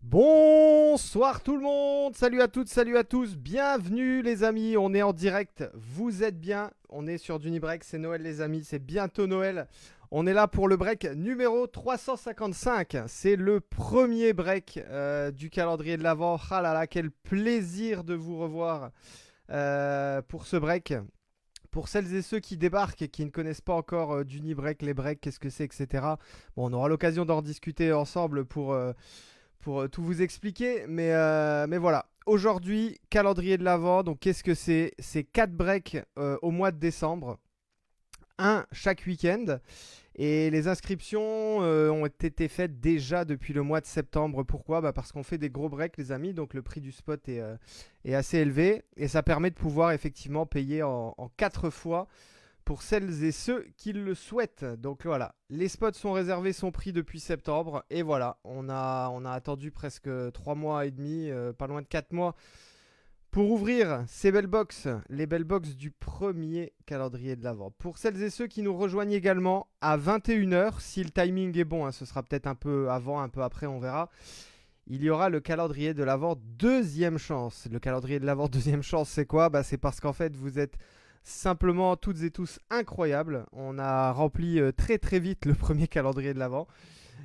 Bonsoir tout le monde, salut à toutes, salut à tous, bienvenue les amis, on est en direct, vous êtes bien, on est sur Dunibreak, c'est Noël les amis, c'est bientôt Noël. On est là pour le break numéro 355, c'est le premier break du calendrier de l'Avent. Ah là là, quel plaisir de vous revoir pour ce break. Pour celles et ceux qui débarquent et qui ne connaissent pas encore Dunibreak, les breaks, qu'est-ce que c'est, etc. Bon, on aura l'occasion d'en discuter ensemble pour tout vous expliquer. Mais voilà. Aujourd'hui, calendrier de l'Avent. Donc, qu'est-ce que c'est? C'est 4 breaks au mois de décembre. Un chaque week-end. Et les inscriptions ont été faites déjà depuis le mois de septembre. Pourquoi? Parce qu'on fait des gros breaks, les amis. Donc, le prix du spot est assez élevé. Et ça permet de pouvoir effectivement payer en 4 fois pour celles et ceux qui le souhaitent. Donc voilà, les spots sont réservés, sont pris depuis septembre. Et voilà, on a attendu presque 3 mois et demi, pas loin de 4 mois, pour ouvrir ces belles box, les belles box du premier calendrier de l'Avent. Pour celles et ceux qui nous rejoignent également à 21h, si le timing est bon, ce sera peut-être un peu avant, un peu après, on verra. Il y aura le calendrier de l'Avent deuxième chance. Le calendrier de l'Avent deuxième chance, c'est quoi? C'est parce qu'en fait, vous êtes simplement toutes et tous incroyables. On a rempli très très vite le premier calendrier de l'Avent.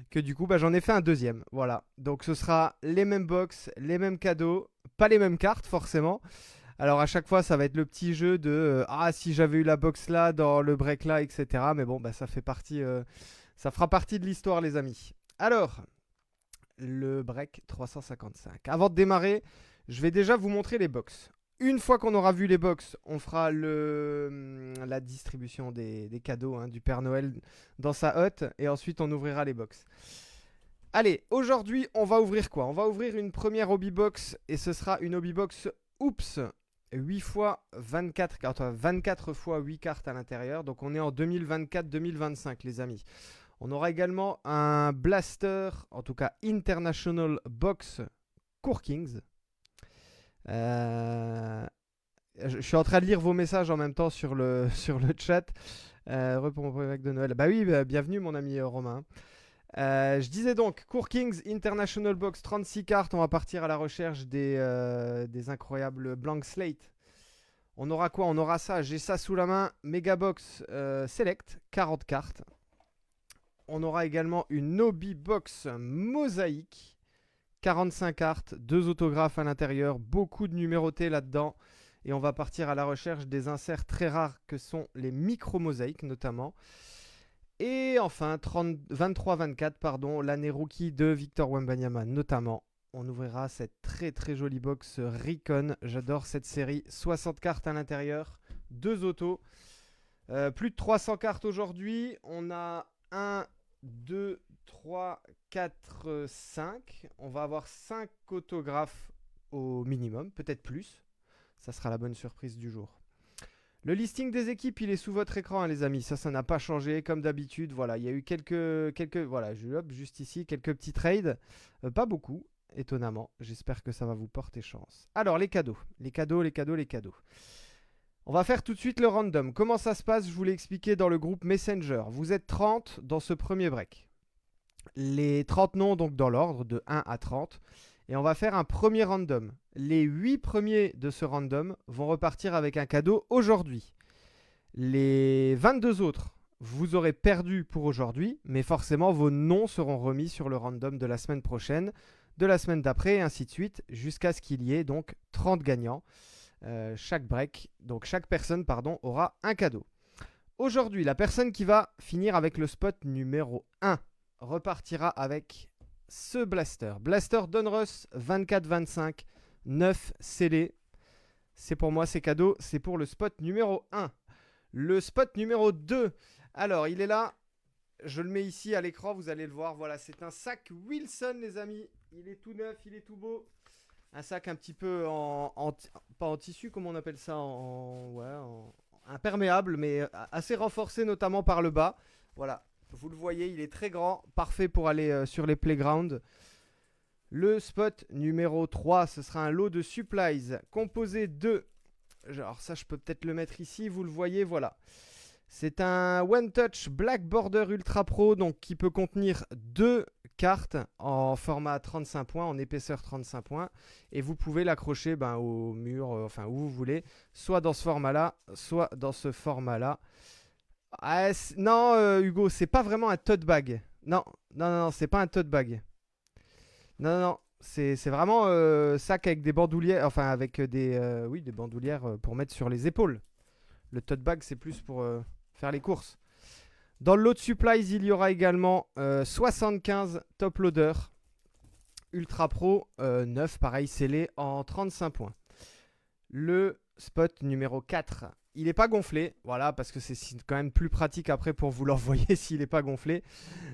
Que du coup, j'en ai fait un deuxième. Voilà. Donc ce sera les mêmes box, les mêmes cadeaux, pas les mêmes cartes forcément. Alors à chaque fois, ça va être le petit jeu de si j'avais eu la box là, dans le break là, etc. Mais bon, ça fait partie, ça fera partie de l'histoire, les amis. Alors, le break 355. Avant de démarrer, je vais déjà vous montrer les box. Une fois qu'on aura vu les box, on fera la distribution des cadeaux du Père Noël dans sa hotte. Et ensuite, on ouvrira les box. Allez, aujourd'hui, on va ouvrir quoi? On va ouvrir une première hobby box. Et ce sera une hobby box Oups 8 fois 24 cartes. 24 fois 8 cartes à l'intérieur. Donc, on est en 2024-2025, les amis. On aura également un Blaster, en tout cas International Box Courkings. Je suis en train de lire vos messages en même temps sur le chat. Pour mon premier break de Noël. Oui, bienvenue mon ami Romain. Je disais donc, Courkings International Box 36 cartes. On va partir à la recherche des incroyables Blank Slate. On aura quoi? On aura ça, j'ai ça sous la main. Megabox Select, 40 cartes. On aura également une Hobby Box Mosaïque. 45 cartes, 2 autographes à l'intérieur, beaucoup de numérotés là-dedans. Et on va partir à la recherche des inserts très rares que sont les micro-mosaïques notamment. Et enfin, 23-24, l'année rookie de Victor Wembanyama notamment. On ouvrira cette très très jolie box Recon. J'adore cette série. 60 cartes à l'intérieur, 2 autos. Plus de 300 cartes aujourd'hui. On a 1, 2, 3, 4, 5. On va avoir 5 autographes au minimum, peut-être plus. Ça sera la bonne surprise du jour. Le listing des équipes, il est sous votre écran, les amis. Ça n'a pas changé, comme d'habitude. Voilà, il y a eu quelques voilà, juste ici, quelques petits trades. Pas beaucoup, étonnamment. J'espère que ça va vous porter chance. Alors, les cadeaux. Les cadeaux. On va faire tout de suite le random. Comment ça se passe? Je vous l'ai expliqué dans le groupe Messenger. Vous êtes 30 dans ce premier break. Les 30 noms, donc dans l'ordre, de 1 à 30. Et on va faire un premier random. Les 8 premiers de ce random vont repartir avec un cadeau aujourd'hui. Les 22 autres, vous aurez perdu pour aujourd'hui, mais forcément vos noms seront remis sur le random de la semaine prochaine, de la semaine d'après, et ainsi de suite, jusqu'à ce qu'il y ait donc 30 gagnants. Chaque break, donc chaque personne, aura un cadeau. Aujourd'hui, la personne qui va finir avec le spot numéro 1 repartira avec ce Blaster. Blaster Donruss 24-25, 9 scellé. C'est pour moi, c'est cadeau. C'est pour le spot numéro 1. Le spot numéro 2. Alors, il est là. Je le mets ici à l'écran. Vous allez le voir. Voilà, c'est un sac Wilson, les amis. Il est tout neuf, il est tout beau. Un sac un petit peu pas en tissu, comment on appelle ça, imperméable, mais assez renforcé notamment par le bas. Voilà, vous le voyez, il est très grand, parfait pour aller sur les playgrounds. Le spot numéro 3, ce sera un lot de supplies composé de... Alors ça, je peux peut-être le mettre ici, vous le voyez, voilà. C'est un One Touch Black Border Ultra Pro, donc qui peut contenir 2 carte en format 35 points, en épaisseur 35 points. Et vous pouvez l'accrocher au mur, enfin où vous voulez. Soit dans ce format-là, soit dans ce format-là. Ah, non, Hugo, c'est pas vraiment un tote bag. Non, non, non, non, c'est pas un tote bag. Non, non, non. C'est vraiment sac avec des bandoulières, enfin avec oui, des bandoulières pour mettre sur les épaules. Le tote bag, c'est plus pour faire les courses. Dans le lot de supplies, il y aura également 75 top loaders Ultra Pro 9, pareil scellé en 35 points. Le spot numéro 4, il n'est pas gonflé, voilà, parce que c'est quand même plus pratique après pour vous l'envoyer s'il n'est pas gonflé.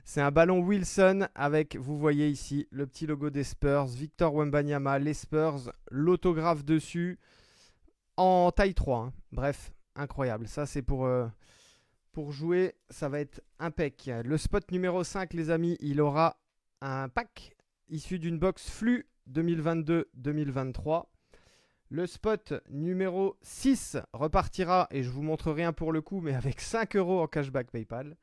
C'est un ballon Wilson avec, vous voyez ici, le petit logo des Spurs, Victor Wembanyama, les Spurs, l'autographe dessus, en taille 3. Hein. Bref, incroyable. Ça, c'est pour jouer, ça va être impec. Le spot numéro 5, les amis, il aura un pack issu d'une box flux 2022-2023. Le spot numéro 6 repartira, et je vous montre rien pour le coup, mais avec 5 € en cashback PayPal.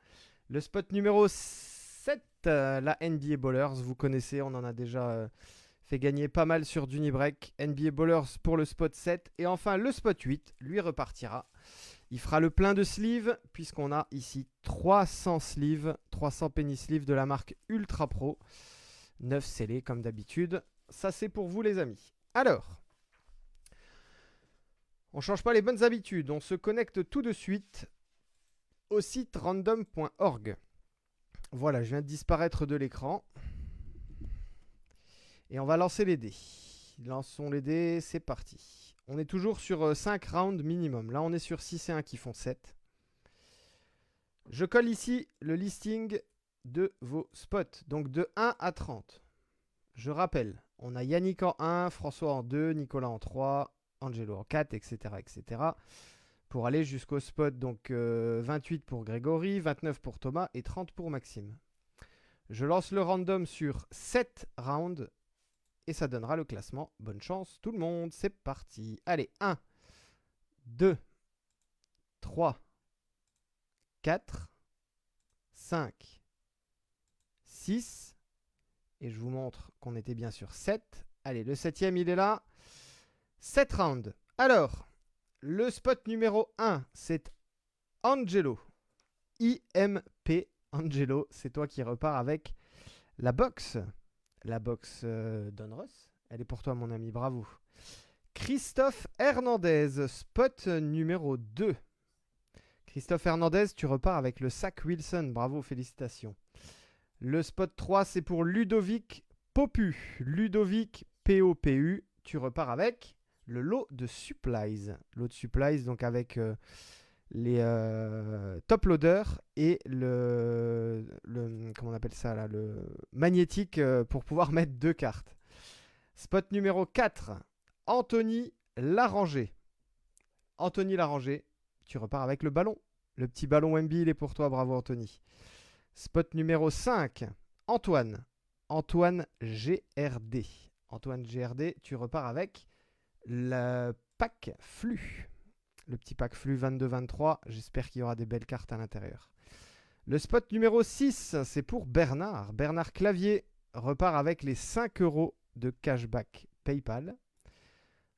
Le spot numéro 7, la NBA Ballers, vous connaissez, on en a déjà fait gagner pas mal sur Dunibreak. NBA Ballers pour le spot 7. Et enfin, le spot 8, lui repartira. Il fera le plein de sleeves, puisqu'on a ici 300 sleeves, 300 penny sleeves de la marque Ultra Pro. 9 scellés comme d'habitude. Ça, c'est pour vous, les amis. Alors, on ne change pas les bonnes habitudes. On se connecte tout de suite au site random.org. Voilà, je viens de disparaître de l'écran. Et on va lancer les dés. Lançons les dés, c'est parti. On est toujours sur 5 rounds minimum. Là, on est sur 6 et 1 qui font 7. Je colle ici le listing de vos spots. Donc de 1 à 30. Je rappelle, on a Yannick en 1, François en 2, Nicolas en 3, Angelo en 4, etc. etc. Pour aller jusqu'au spot, donc 28 pour Grégory, 29 pour Thomas et 30 pour Maxime. Je lance le random sur 7 rounds et ça donnera le classement. Bonne chance tout le monde, c'est parti. Allez, 1, 2, 3, 4, 5, 6. Et je vous montre qu'on était bien sur 7. Allez, le 7e, il est là. 7 rounds. Alors, le spot numéro 1, c'est Angelo. IMP Angelo, c'est toi qui repars avec la box. La box Donruss. Elle est pour toi, mon ami, bravo. Christophe Hernandez, spot numéro 2. Christophe Hernandez, tu repars avec le sac Wilson. Bravo, félicitations. Le spot 3, c'est pour Ludovic Popu. Ludovic POPU. Tu repars avec le lot de supplies. Lot de supplies, donc avec les top loaders et le comment on appelle ça là, le magnétique pour pouvoir mettre 2 cartes. Spot numéro 4, Anthony Laranger. Anthony Laranger, tu repars avec le ballon. Le petit ballon Wemby, il est pour toi, bravo Anthony. Spot numéro 5, Antoine. Antoine GRD. Antoine GRD, tu repars avec le pack flux. Le petit pack flux 22-23. J'espère qu'il y aura des belles cartes à l'intérieur. Le spot numéro 6, c'est pour Bernard. Bernard Clavier repart avec les 5 € de cashback PayPal.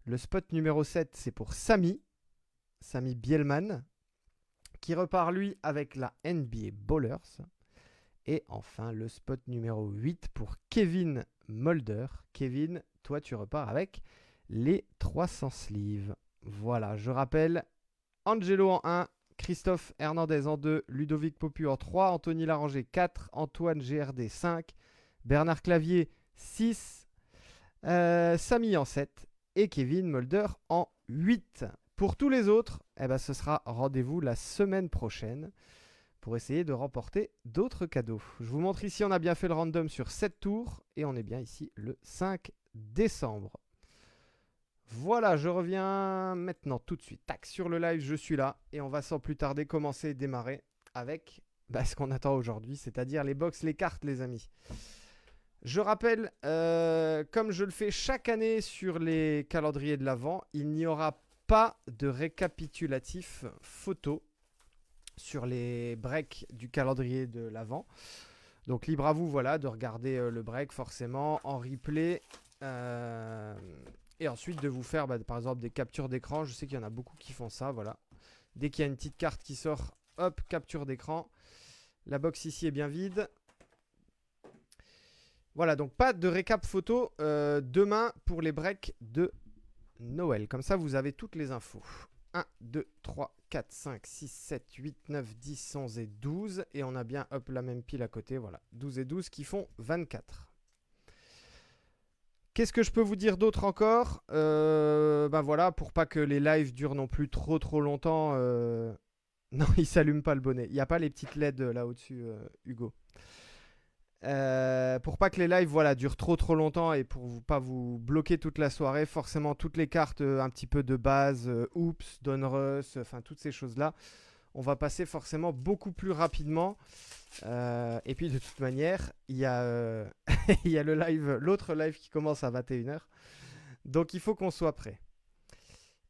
Le spot numéro 7, c'est pour Samy. Samy Bielman, qui repart lui avec la NBA Ballers. Et enfin, le spot numéro 8 pour Kevin Mulder. Kevin, toi, tu repars avec les 300 sleeves. Voilà, je rappelle, Angelo en 1, Christophe Hernandez en 2, Ludovic Popu en 3, Anthony Laranger 4, Antoine GRD 5, Bernard Clavier 6, Samy en 7 et Kevin Mulder en 8. Pour tous les autres, ce sera rendez-vous la semaine prochaine pour essayer de remporter d'autres cadeaux. Je vous montre ici, on a bien fait le random sur 7 tours et on est bien ici le 5 décembre. Voilà, je reviens maintenant tout de suite. Tac, sur le live, je suis là et on va sans plus tarder commencer et démarrer avec ce qu'on attend aujourd'hui, c'est-à-dire les box, les cartes, les amis. Je rappelle, comme je le fais chaque année sur les calendriers de l'Avent, il n'y aura pas de récapitulatif photo sur les breaks du calendrier de l'Avent. Donc libre à vous, voilà, de regarder le break forcément en replay. euh, et ensuite de vous faire par exemple des captures d'écran. Je sais qu'il y en a beaucoup qui font ça, voilà. Dès qu'il y a une petite carte qui sort, hop, capture d'écran. La box ici est bien vide. Voilà, donc pas de récap photo demain pour les breaks de Noël. Comme ça, vous avez toutes les infos. 1, 2, 3, 4, 5, 6, 7, 8, 9, 10, 11 et 12. Et on a bien hop, la même pile à côté. Voilà, 12 et 12 qui font 24. Qu'est-ce que je peux vous dire d'autre encore voilà, pour pas que les lives durent non plus trop longtemps. Non, il s'allume pas le bonnet. Il n'y a pas les petites LED là au-dessus, Hugo. Pour pas que les lives durent trop longtemps et pour pas vous bloquer toute la soirée, forcément toutes les cartes un petit peu de base, Oops, Donruss, enfin toutes ces choses-là, on va passer forcément beaucoup plus rapidement. Et puis de toute manière, il y a, il y a l'autre live qui commence à 21h. Donc il faut qu'on soit prêt.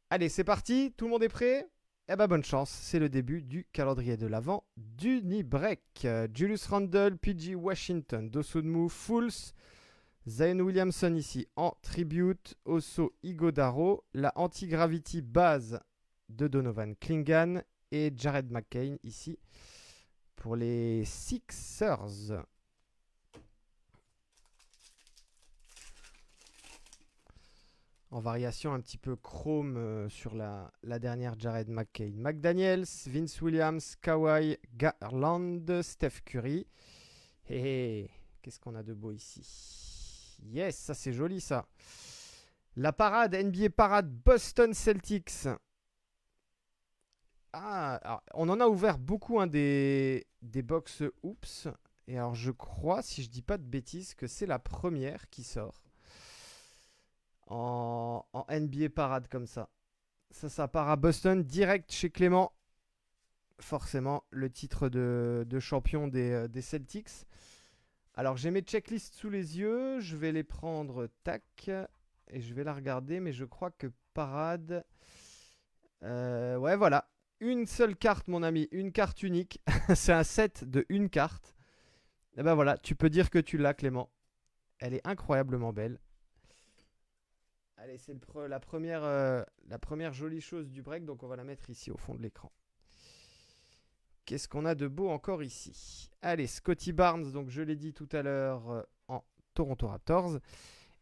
Allez, c'est parti, tout le monde est prêt? Eh ben bonne chance, c'est le début du calendrier de l'Avent d'Unibreak. Julius Randle, PG Washington, Dosudmu, Fools, Zion Williamson ici en tribute, Oso Igodaro, la Anti-Gravity base de Donovan Klingan et Jared McCain ici pour les Sixers. En variation un petit peu chrome sur la dernière Jared McCain. McDaniels, Vince Williams, Kawhi, Garland, Steph Curry. Et qu'est-ce qu'on a de beau ici? Yes, ça c'est joli ça. La parade, NBA parade Boston Celtics. Ah, alors, on en a ouvert beaucoup des box Oops. Et alors je crois, si je dis pas de bêtises, que c'est la première qui sort. En NBA parade comme ça. Ça part à Boston, direct chez Clément. Forcément, le titre de champion des Celtics. Alors, j'ai mes checklists sous les yeux. Je vais les prendre, tac. Et je vais la regarder. Mais je crois que parade... ouais, voilà. Une seule carte, mon ami. Une carte unique. C'est un set de une carte. Et ben voilà, tu peux dire que tu l'as, Clément. Elle est incroyablement belle. Allez, c'est la première jolie chose du break, donc on va la mettre ici au fond de l'écran. Qu'est-ce qu'on a de beau encore ici? Allez, Scotty Barnes, donc je l'ai dit tout à l'heure en Toronto Raptors.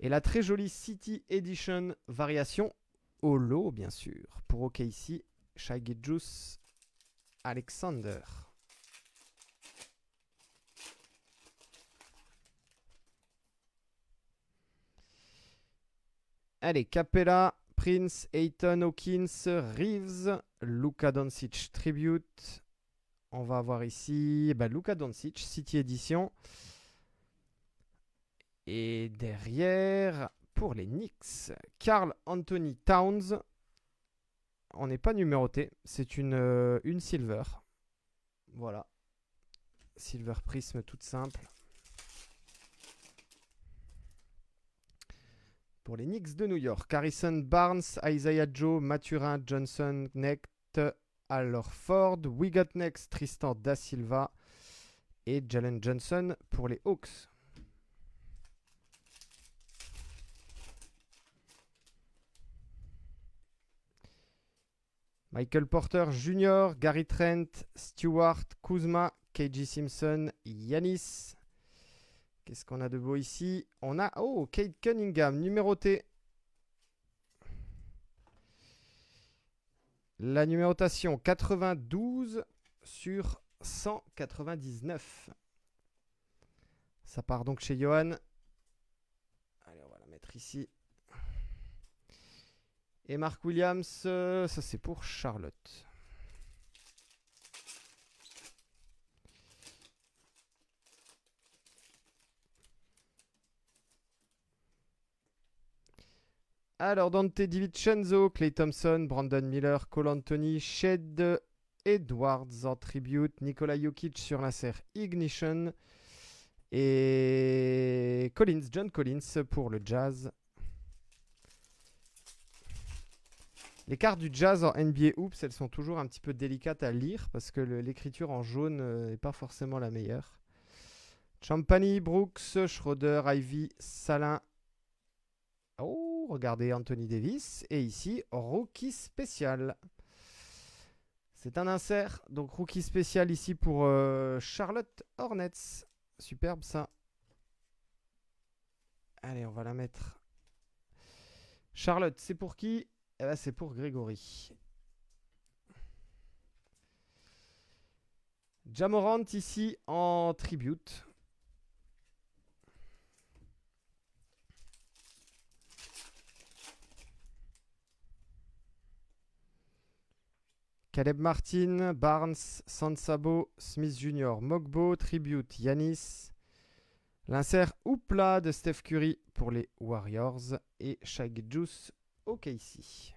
Et la très jolie City Edition variation holo, bien sûr, pour OKC, Shai Gilgeous Alexander. Allez, Capella, Prince, Ayton, Hawkins, Reeves, Luka Doncic Tribute. On va avoir ici Luka Doncic, City Edition. Et derrière, pour les Knicks, Karl Anthony Towns. On n'est pas numéroté, c'est une silver. Voilà. Silver prisme toute simple. Pour les Knicks de New York, Harrison Barnes, Isaiah Joe, Mathurin Johnson, Knecht, Al Horford, We Got Next, Tristan Da Silva et Jalen Johnson pour les Hawks. Michael Porter Jr., Gary Trent, Stewart, Kuzma, KG Simpson, Yanis. Qu'est-ce qu'on a de beau ici? On a, Kate Cunningham, numéroté. La numérotation 92 sur 199. Ça part donc chez Johan. Allez, on va la mettre ici. Et Mark Williams, ça c'est pour Charlotte. Alors, Dante DiVincenzo, Klay Thompson, Brandon Miller, Cole Anthony, Shed Edwards en tribute, Nikola Jokic sur l'insert Ignition et John Collins pour le Jazz. Les cartes du Jazz en NBA Hoops, elles sont toujours un petit peu délicates à lire parce que l'écriture en jaune n'est pas forcément la meilleure. Champagny, Brooks, Schroeder, Ivy, Salin. Oh, regardez Anthony Davis. Et ici, rookie spécial. C'est un insert. Donc, rookie spécial ici pour Charlotte Hornets. Superbe ça. Allez, on va la mettre. Charlotte, c'est pour qui? Eh ben, c'est pour Grégory. Ja Morant ici en tribute. Caleb Martin, Barnes, Sansabo, Smith Jr., Mogbo, tribute, Yanis. L'insert Houpla de Steph Curry pour les Warriors et Shai Gilgeous OKC.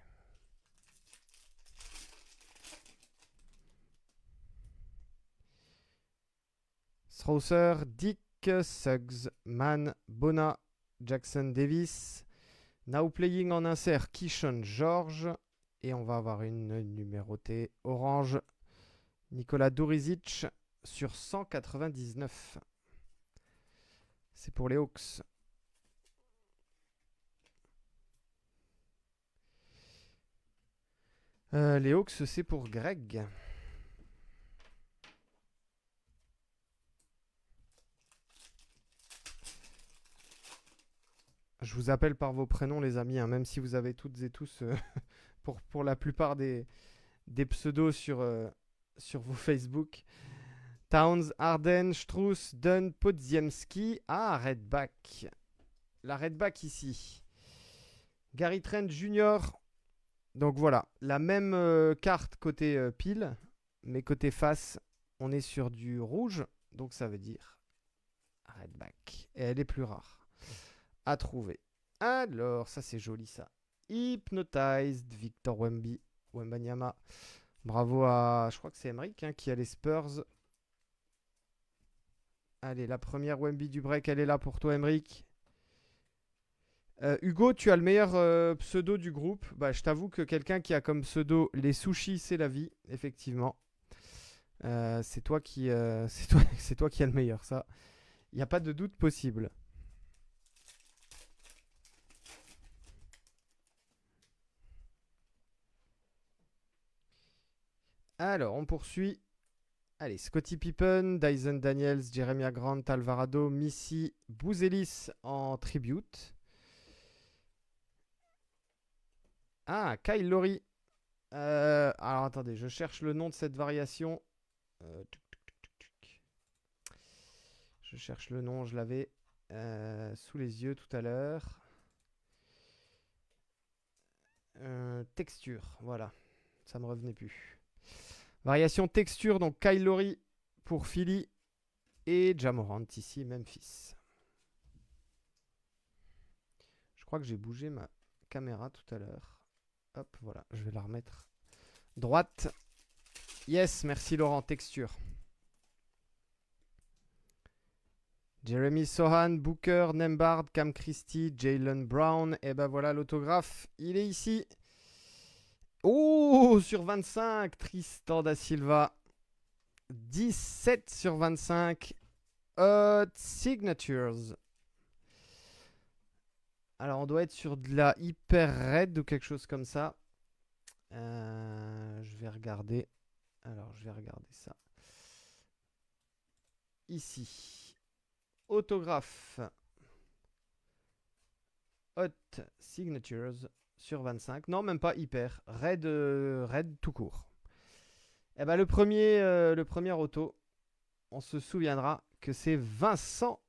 Strawser, Dick, Suggs, Mann, Bona, Jackson Davis. Now playing en insert Kishon George. Et on va avoir une numérotée orange. Nikola Durizic sur 199. C'est pour les Hawks. Les Hawks, c'est pour Greg. Je vous appelle par vos prénoms, les amis, hein, même si vous avez toutes et tous, pour la plupart des pseudos sur vos Facebook. Towns, Harden, Strauss, Dunn, Podziemski. Ah, Redback. La Redback ici. Gary Trent Jr. Donc voilà, la même carte côté pile, mais côté face, on est sur du rouge. Donc ça veut dire Redback. Et elle est plus rare à trouver. Alors, ça c'est joli ça. Hypnotized, Victor Wembanyama. Bravo à, je crois que c'est Emric qui a les Spurs. Allez, la première Wemby du break, elle est là pour toi, Emric. Hugo, tu as le meilleur pseudo du groupe. Bah, je t'avoue que quelqu'un qui a comme pseudo les sushis, c'est la vie, effectivement. C'est toi qui c'est toi qui as le meilleur, ça. Il n'y a pas de doute possible. Alors, on poursuit. Allez, Scottie Pippen, Dyson Daniels, Jeremiah Grant, Alvarado, Missy, Bouzelis en tribute. Ah, Kyle Lowry. Alors, attendez, je cherche le nom de cette variation. Je cherche le nom, je l'avais sous les yeux tout à l'heure. Texture, voilà. Ça me revenait plus. Variation texture, donc Kyle Lowry pour Philly et Ja Morant ici, Memphis. Je crois que j'ai bougé ma caméra tout à l'heure. Hop, voilà, je vais la remettre droite. Yes, merci Laurent, texture. Jeremy Sohan, Booker, Nembhard, Cam Christie, Jaylen Brown. Et ben voilà l'autographe, il est ici. Oh, sur 25, Tristan da Silva. 17 sur 25. Signatures. Alors, on doit être sur de la hyper red ou quelque chose comme ça. Je vais regarder. Alors, je vais regarder ça. Ici. Autographe. Hot Signatures sur 25. Non, même pas hyper. Red tout court. Et ben, le premier auto, on se souviendra que c'est Vincent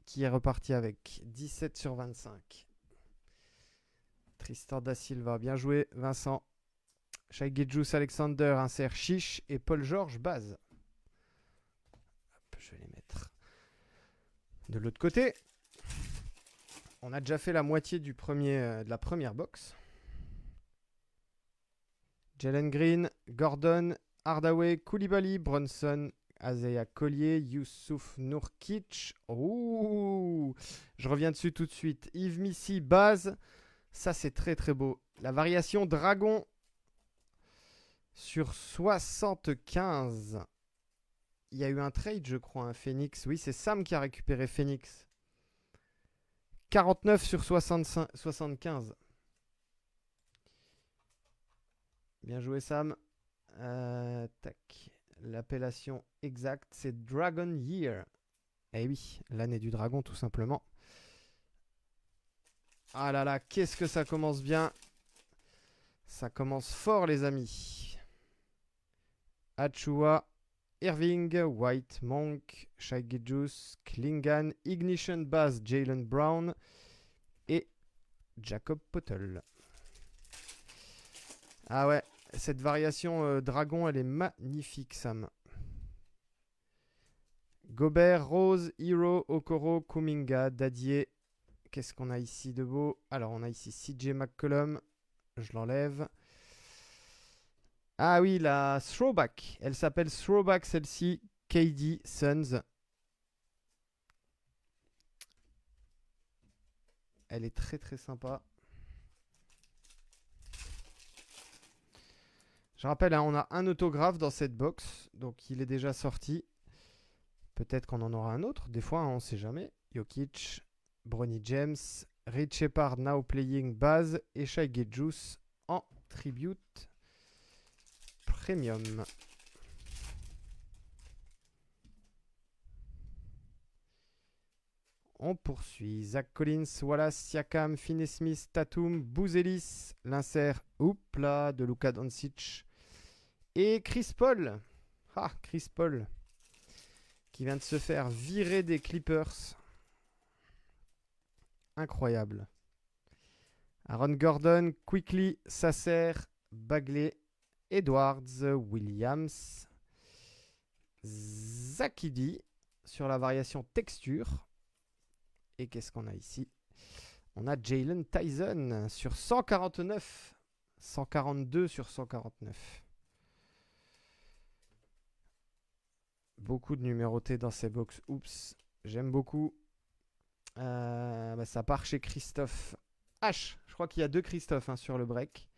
qui est reparti avec 17 sur 25. Tristan da Silva, bien joué Vincent. Shai Gilgeous Alexander, insert Chiche et Paul George base. Hop, je vais les mettre de l'autre côté. On a déjà fait la moitié de la première box. Jalen Green, Gordon, Hardaway, Koulibaly, Brunson, Isaiah Collier, Youssouf Nourkic. Ouh, je reviens dessus tout de suite. Yves Missy, base. Ça, c'est très très beau. La variation Dragon sur 75. Il y a eu un trade, je crois, un Phoenix. Oui, c'est Sam qui a récupéré Phoenix. 49 sur 75. Bien joué, Sam. Tac. L'appellation exacte, c'est Dragon Year. Eh oui, l'année du dragon, tout simplement. Ah là là, qu'est-ce que ça commence bien. Ça commence fort, les amis. Achua, Irving, White, Monk, Shai Gilgeous, Klingan, Ignition Bass, Jalen Brown et Jacob Poeltl. Ah ouais, cette variation dragon, elle est magnifique, Sam. Gobert, Rose, Hero, Okoro, Kuminga, Dadier. Qu'est-ce qu'on a ici de beau? Alors, on a ici CJ McCollum. Je l'enlève. Ah oui, la Throwback. Elle s'appelle Throwback, celle-ci. KD Suns. Elle est très très sympa. Je rappelle, hein, on a un autographe dans cette box. Donc, il est déjà sorti. Peut-être qu'on en aura un autre. Des fois, hein, on ne sait jamais. Jokic, Bronny James, Rich Shepard now playing Baz et Shai Gilgeous en tribute premium. On poursuit. Zach Collins, Wallace, Siakam, Finney-Smith, Tatum, Bouzelis, l'insert, oupla, de Luka Doncic et Chris Paul. Ah, Chris Paul qui vient de se faire virer des Clippers. Incroyable. Aaron Gordon, Quickly, Sasser, Bagley, Edwards, Williams, Zakidi sur la variation texture. Et qu'est-ce qu'on a ici? On a Jalen Tyson sur 149. 142 sur 149. Beaucoup de numérotés dans ces box. Oups, j'aime beaucoup. Ça part chez Christophe H. Je crois qu'il y a 2 Christophe hein, sur le break.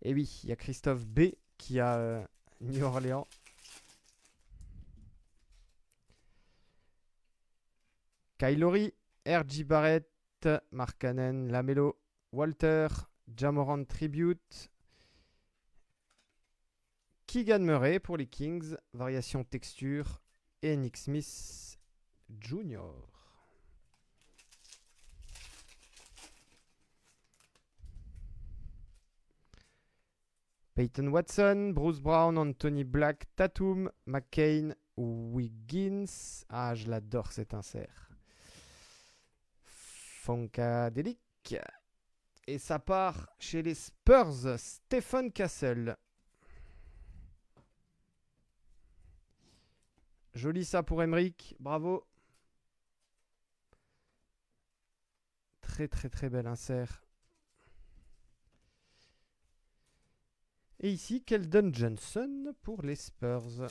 Et oui, il y a Christophe B qui a New Orleans. Kylori, R.J. Barrett, Markkanen, Lamelo, Walter, Jamorant Tribute, Keegan Murray pour les Kings, variation texture, et Nick Smith Jr. Peyton Watson, Bruce Brown, Anthony Black, Tatum, McCain, Wiggins. Ah, je l'adore cet insert. Funkadelic. Et ça part chez les Spurs, Stephen Castle. Joli ça pour Emric, bravo. Très très très bel insert. Et ici, Keldon Johnson pour les Spurs.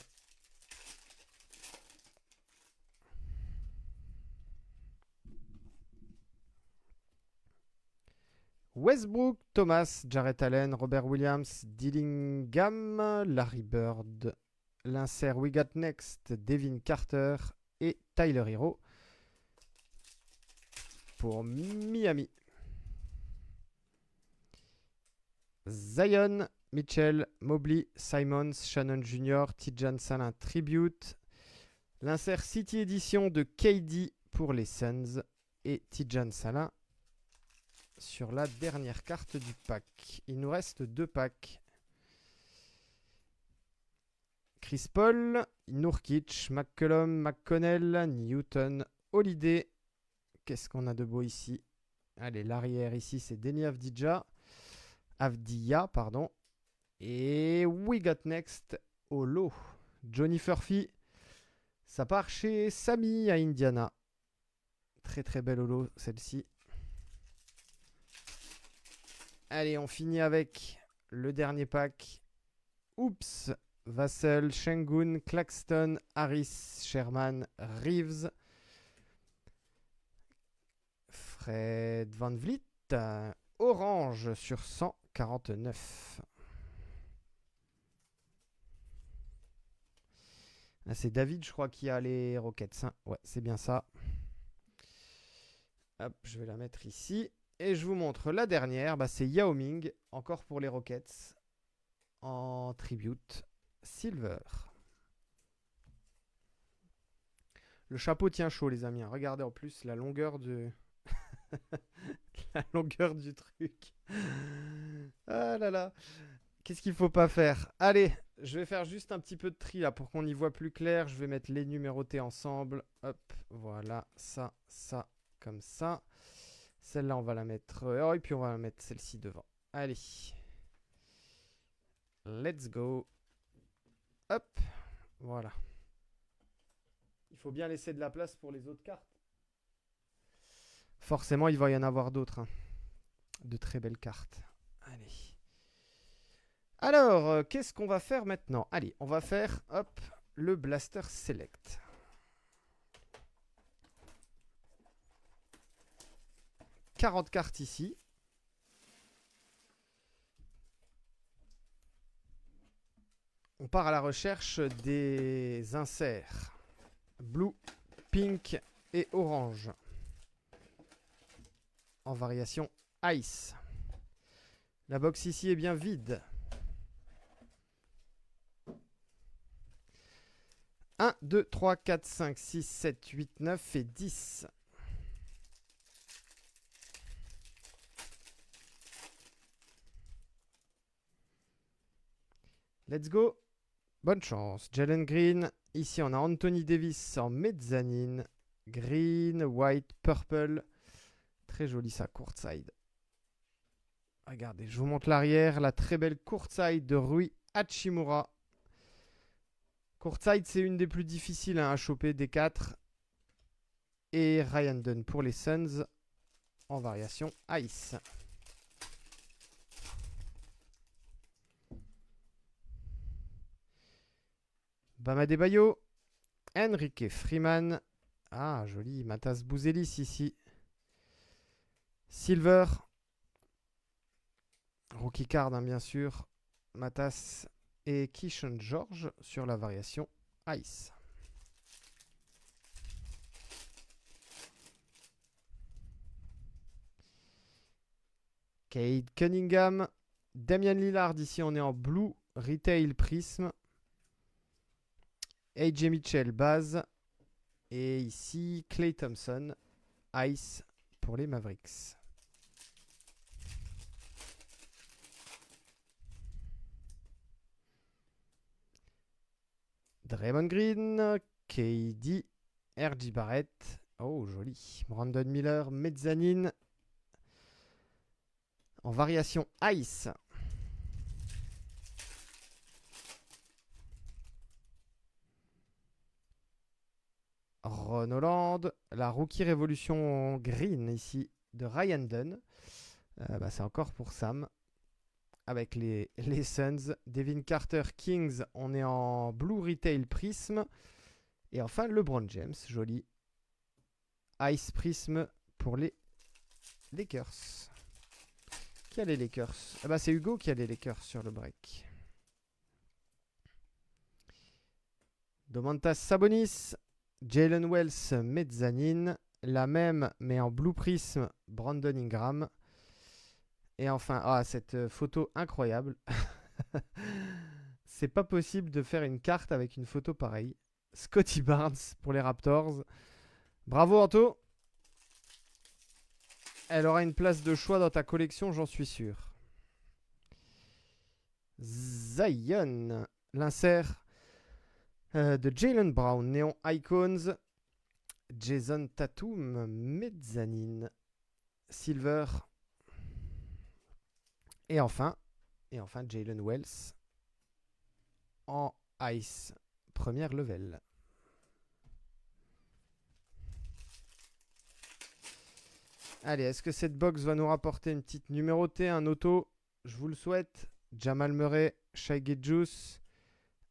Westbrook, Thomas, Jarrett Allen, Robert Williams, Dillingham, Larry Bird, l'insert We Got Next, Devin Carter et Tyler Hero pour Miami. Zion, Mitchell, Mobley, Simons, Shannon Jr., Tidjane Salin Tribute, l'insert City Edition de KD pour les Suns et Tidjane Salin sur la dernière carte du pack. Il nous reste 2 packs. Chris Paul, Nurkic, McCollum, McConnell, Newton, Holiday. Qu'est-ce qu'on a de beau ici? Allez, l'arrière ici, c'est Deni Avdia, pardon. Et We Got Next, Holo. Johnny Furphy. Ça part chez Samy à Indiana. Très très belle holo, celle-ci. Allez, on finit avec le dernier pack. Oups, Vassell, Şengün, Claxton, Harris, Sherman, Reeves, Fred VanVleet, orange sur 149. Ah, c'est David, je crois, qui a les Rockets, hein. Ouais, c'est bien ça. Hop, je vais la mettre ici. Et je vous montre la dernière. Bah, c'est Yao Ming, encore pour les Rockets, en tribute silver. Le chapeau tient chaud, les amis. Regardez en plus la longueur de... la longueur du truc. Ah là là. Qu'est-ce qu'il faut pas faire? Allez, je vais faire juste un petit peu de tri là pour qu'on y voit plus clair. Je vais mettre les numérotés ensemble. Hop, voilà, ça, comme ça. Celle-là, on va la mettre... oh, et puis on va la mettre celle-ci devant. Allez. Let's go. Hop, voilà. Il faut bien laisser de la place pour les autres cartes. Forcément, il va y en avoir d'autres, hein. De très belles cartes. Allez. Alors, qu'est-ce qu'on va faire maintenant? Allez, on va faire, hop, le Blaster Select. 40 cartes ici. On part à la recherche des inserts. Blue, pink et orange. En variation Ice. La box ici est bien vide. 1, 2, 3, 4, 5, 6, 7, 8, 9 et 10. Let's go. Bonne chance. Jalen Green. Ici, on a Anthony Davis en mezzanine. Green, white, purple. Très joli ça, courtside. Regardez, je vous montre l'arrière. La très belle courtside de Rui Hachimura. Courtside, c'est une des plus difficiles à choper des 4. Et Ryan Dunn pour les Suns en variation Ice. Bam Adebayo. Enrique Freeman. Ah, joli. Matas Bouzelis ici. Silver. Rookie card, hein, bien sûr. Matas et Keyshawn George sur la variation Ice. Cade Cunningham. Damian Lillard, ici on est en Blue Retail Prism. AJ Mitchell, base. Et ici, Klay Thompson, Ice pour les Mavericks. Draymond Green, KD, RJ Barrett. Oh, joli. Brandon Miller, mezzanine. En variation Ice. Ron Holland. La Rookie Révolution Green ici de Ryan Dunn. C'est encore pour Sam. Avec les Suns. Devin Carter Kings, on est en Blue Retail Prism. Et enfin, LeBron James, joli. Ice Prism pour les Lakers. Qui a les Lakers? C'est Hugo qui a les Lakers sur le break. Domantas Sabonis. Jalen Wells, mezzanine. La même, mais en Blue Prism, Brandon Ingram. Et enfin, cette photo incroyable. C'est pas possible de faire une carte avec une photo pareille. Scotty Barnes pour les Raptors. Bravo Anto. Elle aura une place de choix dans ta collection, j'en suis sûr. Zion. L'insert de Jaylen Brown. Néon Icons. Jason Tatum. Mezzanine. Silver. Et enfin Jalen Wells en Ice, première level. Allez, est-ce que cette box va nous rapporter une petite numérotée, un auto? Je vous le souhaite. Jamal Murray, Shai Gilgeous,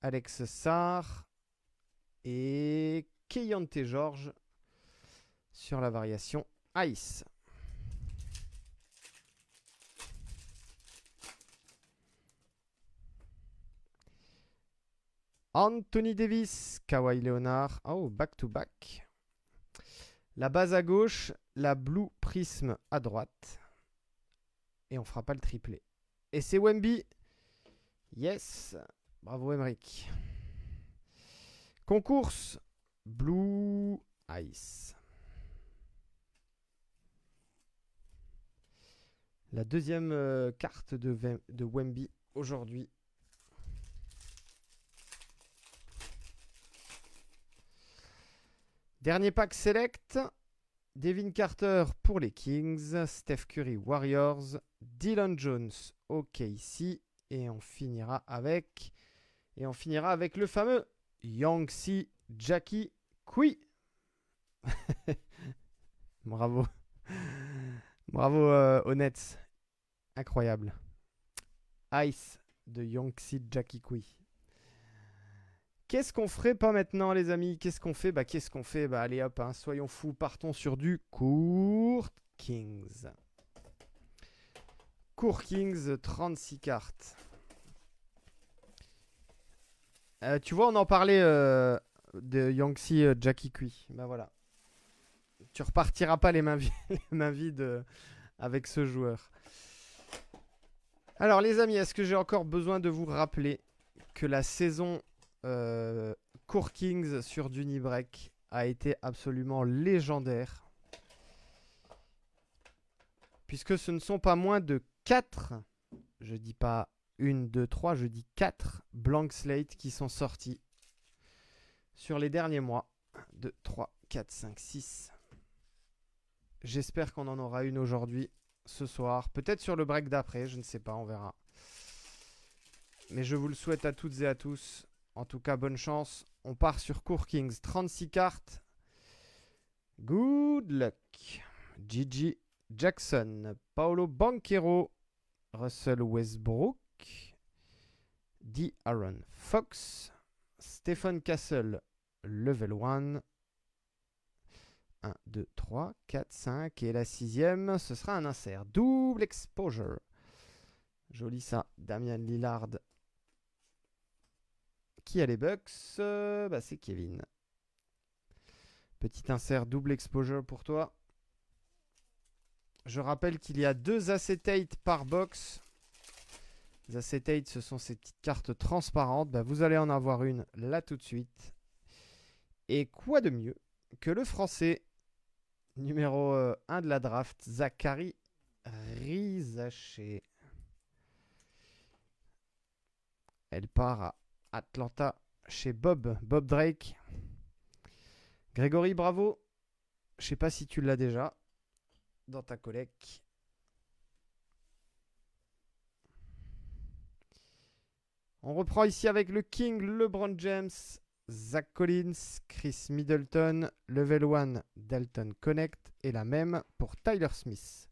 Alex Sarr et Keyonte George sur la variation Ice. Anthony Davis, Kawhi Leonard. Oh, back to back. La base à gauche, la Blue Prism à droite. Et on fera pas le triplé. Et c'est Wemby. Yes. Bravo, Emric. Concours Blue Ice. La deuxième carte de Wemby aujourd'hui. Dernier pack select. Devin Carter pour les Kings. Steph Curry Warriors. Dylan Jones OKC. Et on finira avec le fameux Yangtze Jackie Kui. Bravo. Bravo aux Nets. Incroyable. Ice de Yangtze Jackie Kui. Qu'est-ce qu'on ferait pas maintenant, les amis? Qu'est-ce qu'on fait? Allez hop, hein, soyons fous, partons sur du Court Kings. Court Kings, 36 cartes. Tu vois, on en parlait de Yangtze Jackie Kui. Bah voilà. Tu repartiras pas les mains vides avec ce joueur. Alors les amis, est-ce que j'ai encore besoin de vous rappeler que la saison Court Kings sur Dunibreak a été absolument légendaire, puisque ce ne sont pas moins de 4, je dis pas 1, 2, 3, je dis 4 blank slate qui sont sortis sur les derniers mois. 2, 3, 4, 5, 6. J'espère qu'on en aura une aujourd'hui, ce soir. Peut-être sur le break d'après, je ne sais pas, on verra. Mais je vous le souhaite à toutes et à tous. En tout cas, bonne chance. On part sur Court Kings. 36 cartes. Good luck. Gigi Jackson. Paolo Banchero. Russell Westbrook. D. Aaron Fox. Stephen Castle. Level 1. 1, 2, 3, 4, 5. Et la sixième, ce sera un insert. Double exposure. Joli ça. Damian Lillard. Qui a les Bucks? C'est Kevin. Petit insert double exposure pour toi. Je rappelle qu'il y a 2 acétates par box. Les acétates, ce sont ces petites cartes transparentes. Vous allez en avoir une là tout de suite. Et quoi de mieux que le français numéro 1 de la draft, Zachary Rizaché. Elle part à Atlanta chez Bob Drake. Grégory, bravo. Je sais pas si tu l'as déjà dans ta collecte. On reprend ici avec le King, LeBron James, Zach Collins, Chris Middleton, Level 1, Dalton Connect et la même pour Tyler Smith.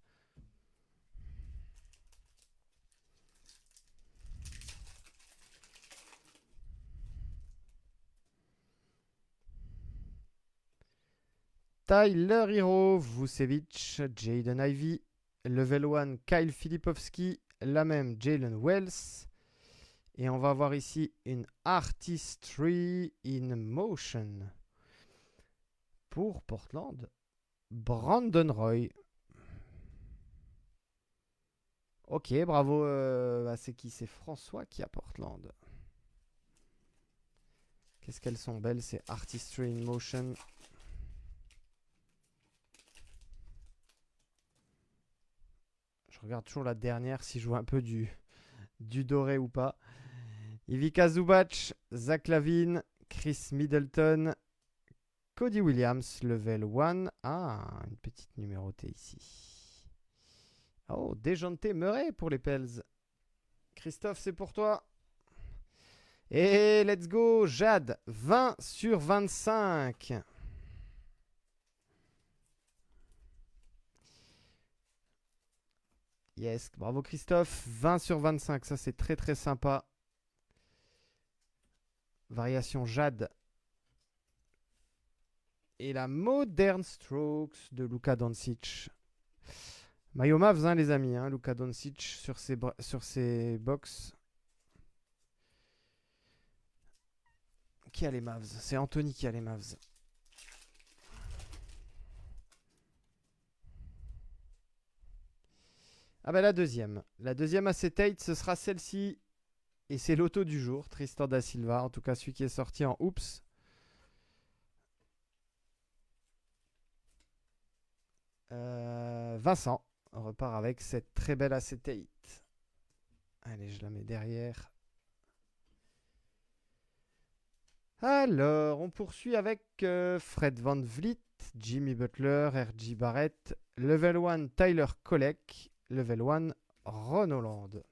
Tyler Hero, Vucevic, Jaden Ivey, Level 1, Kyle Filipowski, la même Jalen Wells. Et on va voir ici une Artistry in Motion pour Portland. Brandon Roy. Ok, bravo. C'est qui? C'est François qui a Portland. Qu'est-ce qu'elles sont belles, ces Artistry in Motion. Je regarde toujours la dernière si je vois un peu du doré ou pas. Ivica Zubac, Zach Lavine, Chris Middleton, Cody Williams, level 1. Ah, une petite numérotée ici. Oh, Dejounte Murray pour les Pels. Christophe, c'est pour toi. Et let's go, Jade, 20 sur 25. Yes, bravo Christophe, 20 sur 25, ça c'est très très sympa. Variation Jade. Et la Modern Strokes de Luka Doncic. Maillot Mavs, hein, les amis. Hein, Luka Doncic sur ses box. qui a les Mavs. C'est Anthony qui a les Mavs. Ah bah la deuxième. La deuxième acetate, ce sera celle-ci. Et c'est l'auto du jour, Tristan da Silva. En tout cas, celui qui est sorti en Oops. Vincent repart avec cette très belle acetate. Allez, je la mets derrière. Alors, on poursuit avec Fred Van Vliet, Jimmy Butler, R.J. Barrett, Level 1 Tyler Kolek, Level 1 Ron Holland.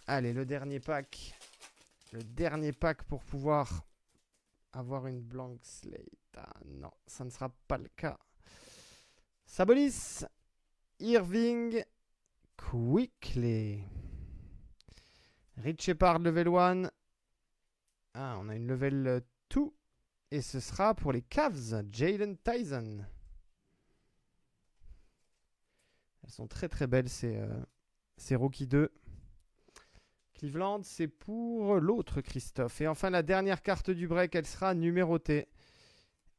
Allez, le dernier pack. Le dernier pack pour pouvoir avoir une blank slate. Ah non, ça ne sera pas le cas. Sabonis, Irving, Quickly. Rich Shepard, level 1. Ah, on a une level 2. Et ce sera pour les Cavs, Jalen Tyson. Elles sont très très belles, ces Rookie 2. Cleveland, c'est pour l'autre Christophe. Et enfin, la dernière carte du break, elle sera numérotée.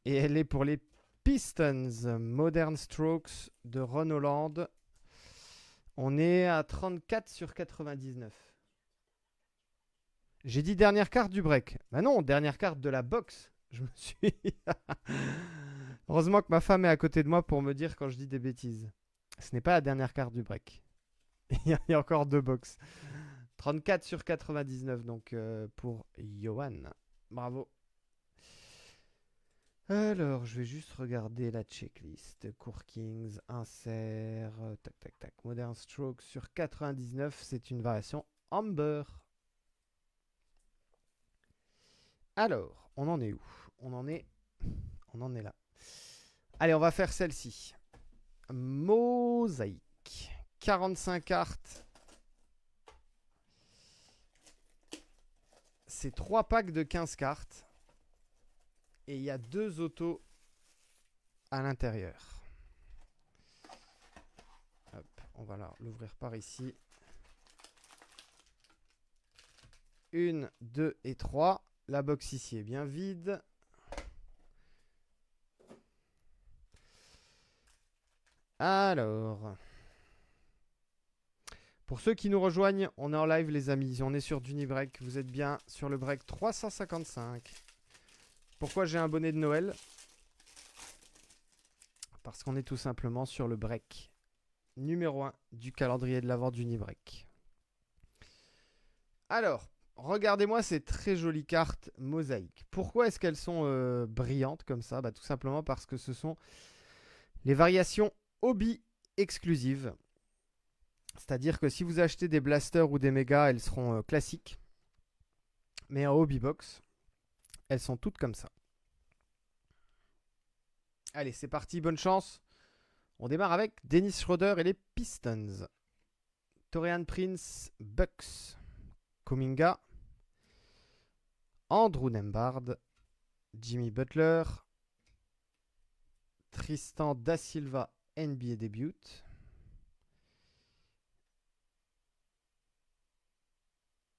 Et elle est pour les Pistons, Modern Strokes de Ron Holland. On est à 34 sur 99. J'ai dit dernière carte du break. Bah non, dernière carte de la box. Je me suis... Heureusement que ma femme est à côté de moi pour me dire quand je dis des bêtises. Ce n'est pas la dernière carte du break. Il y a encore 2 box. 34 sur 99 donc pour Johan. Bravo. Alors, je vais juste regarder la checklist. Court Kings, insert, tac, tac, tac. Modern Stroke sur 99, c'est une variation Amber. Alors, on en est où? On en est là. Allez, on va faire celle-ci. Mosaïque. 45 cartes. C'est 3 packs de 15 cartes. Et il y a 2 autos à l'intérieur. Hop, on va l'ouvrir par ici. 1, 2 et 3. La box ici est bien vide. Alors, pour ceux qui nous rejoignent, on est en live les amis. On est sur Dunibreak. Vous êtes bien sur le break 355. Pourquoi j'ai un bonnet de Noël? Parce qu'on est tout simplement sur le break numéro 1 du calendrier de l'Avent d'Unibreak. Alors, regardez-moi ces très jolies cartes mosaïques. Pourquoi est-ce qu'elles sont brillantes comme ça? Tout simplement parce que ce sont les variations hobby exclusives. C'est-à-dire que si vous achetez des blasters ou des mégas, elles seront classiques. Mais en hobby box, elles sont toutes comme ça. Allez, c'est parti, bonne chance. On démarre avec Dennis Schroeder et les Pistons. Taurean Prince, Bucks. Kuminga. Andrew Nembhard. Jimmy Butler. Tristan da Silva, NBA debut.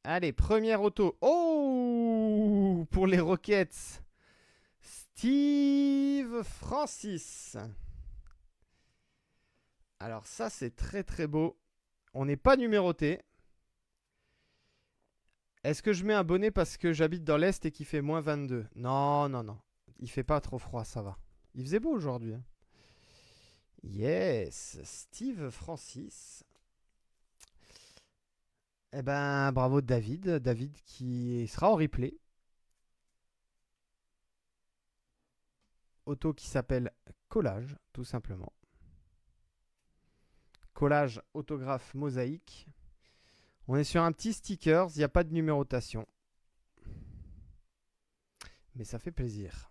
Allez, première auto. Oh, pour les Rockets. Steve Francis. Alors ça, c'est très très beau. On n'est pas numéroté. Est-ce que je mets un bonnet parce que j'habite dans l'Est et qu'il fait moins 22? Non, non, non. Il fait pas trop froid, ça va. Il faisait beau aujourd'hui. Hein. Yes, Steve Francis. Eh ben, bravo David. David qui sera en replay. Auto qui s'appelle Collage, tout simplement. Collage, autographe, mosaïque. On est sur un petit stickers, il n'y a pas de numérotation. Mais ça fait plaisir.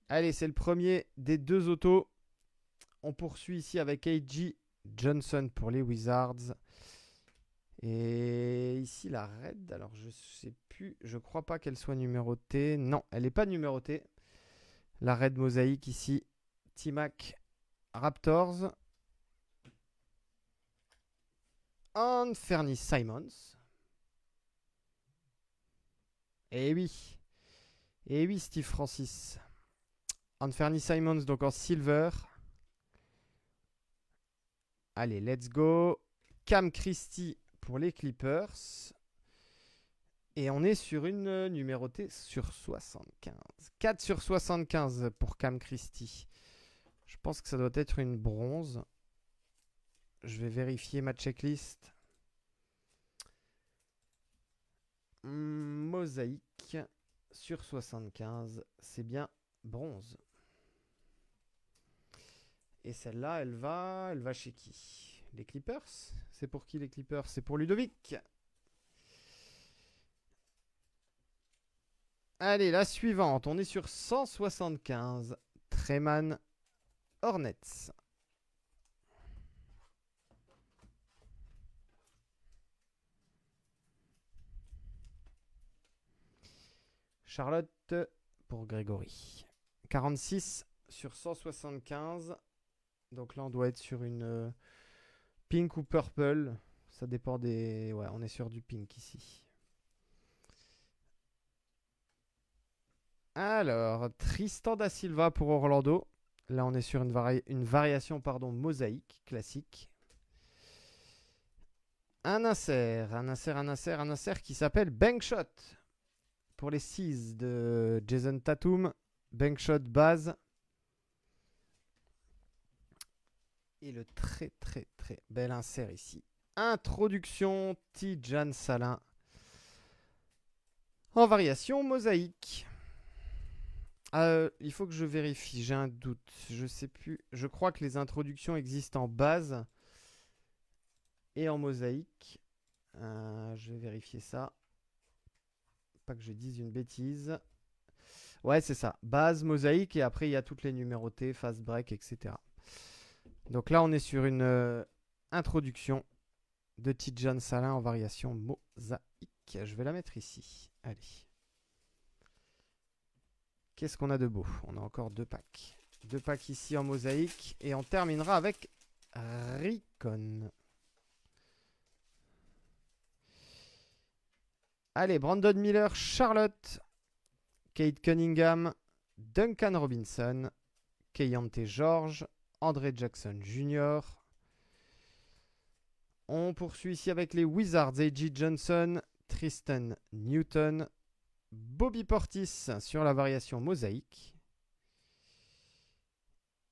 Allez, c'est le premier des 2 autos. On poursuit ici avec A.J. Johnson pour les Wizards. Et ici la Red, alors je sais plus, je crois pas qu'elle soit numérotée. Non, elle n'est pas numérotée. La Red mosaïque ici. T-Mac Raptors. Anthony Simons. Eh oui. Eh oui, Steve Francis. Anthony Simons, donc en silver. Allez, let's go. Cam Christie pour les Clippers. Et on est sur une numérotée sur 75. 4 sur 75 pour Cam Christie. Je pense que ça doit être une bronze. Je vais vérifier ma checklist. Mosaïque sur 75. C'est bien bronze. Et celle-là, elle va chez qui? Les Clippers? C'est pour qui les Clippers? C'est pour Ludovic. Allez, la suivante. On est sur 175. Treman Hornets. Charlotte pour Grégory. 46 sur 175. Donc là, on doit être sur une pink ou purple. Ça dépend des... Ouais, on est sur du pink ici. Alors, Tristan da Silva pour Orlando. Là, on est sur une variation mosaïque classique. Un insert qui s'appelle Bankshot. Pour les 6 de Jason Tatum. Bankshot base. Et le très très très bel insert ici. Introduction Tidjane Salin. En variation mosaïque. Il faut que je vérifie, j'ai un doute. Je sais plus. Je crois que les introductions existent en base et en mosaïque. Je vais vérifier ça. Pas que je dise une bêtise. Ouais, c'est ça. Base, mosaïque, et après il y a toutes les numérotées, fast break, etc. Donc là, on est sur une introduction de Tidjane Salin en variation mosaïque. Je vais la mettre ici. Allez. Qu'est-ce qu'on a de beau? On a encore 2 packs. 2 packs ici en mosaïque. Et on terminera avec Ricon. Allez, Brandon Miller, Charlotte, Kate Cunningham, Duncan Robinson, Keyonte George, André Jackson Jr. On poursuit ici avec les Wizards, A.J. Johnson, Tristan Newton, Bobby Portis sur la variation mosaïque.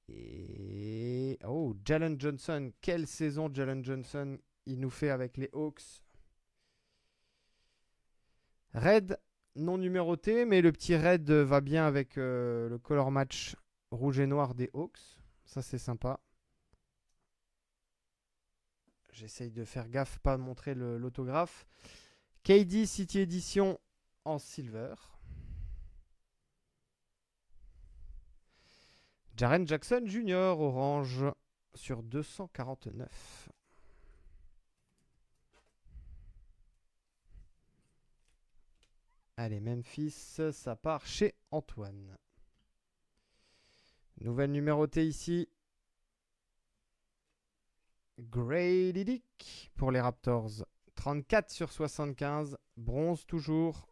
Et... Oh, Jalen Johnson. Quelle saison Jalen Johnson il nous fait avec les Hawks. Red, non numéroté, mais le petit red va bien avec le color match rouge et noir des Hawks. Ça, c'est sympa. J'essaye de faire gaffe, pas montrer l'autographe. KD City Edition en silver. Jaren Jackson Jr. orange sur 249. Allez, Memphis, ça part chez Antoine. Nouvelle numérotée ici. Grady Dick pour les Raptors. 34 sur 75. Bronze toujours.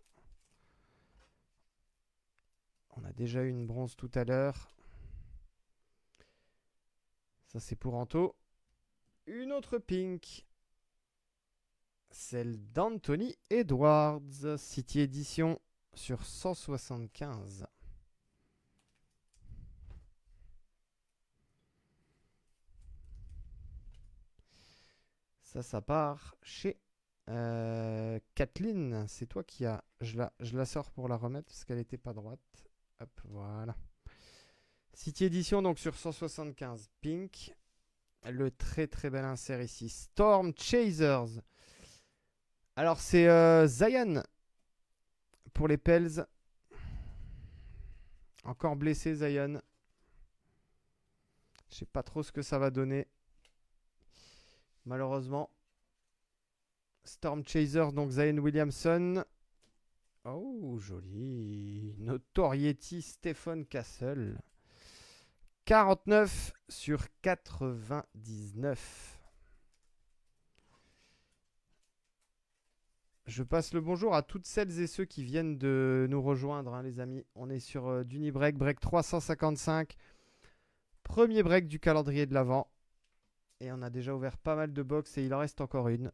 On a déjà eu une bronze tout à l'heure. Ça, c'est pour Anto. Une autre pink. Celle d'Anthony Edwards. City Edition sur 175. Ça part chez Kathleen. C'est toi qui as... Je la sors pour la remettre parce qu'elle n'était pas droite. Hop, voilà. City Edition donc sur 175. Pink. Le très très bel insert ici. Storm Chasers. Alors c'est Zion pour les Pels. Encore blessé Zion. Je sais pas trop ce que ça va donner. Malheureusement. Storm Chasers, donc Zion Williamson. Oh, joli. Notoriety Stephen Castle. 49 sur 99. Je passe le bonjour à toutes celles et ceux qui viennent de nous rejoindre, hein, les amis. On est sur d'Unibreak, break 355. Premier break du calendrier de l'Avent. Et on a déjà ouvert pas mal de box et il en reste encore une.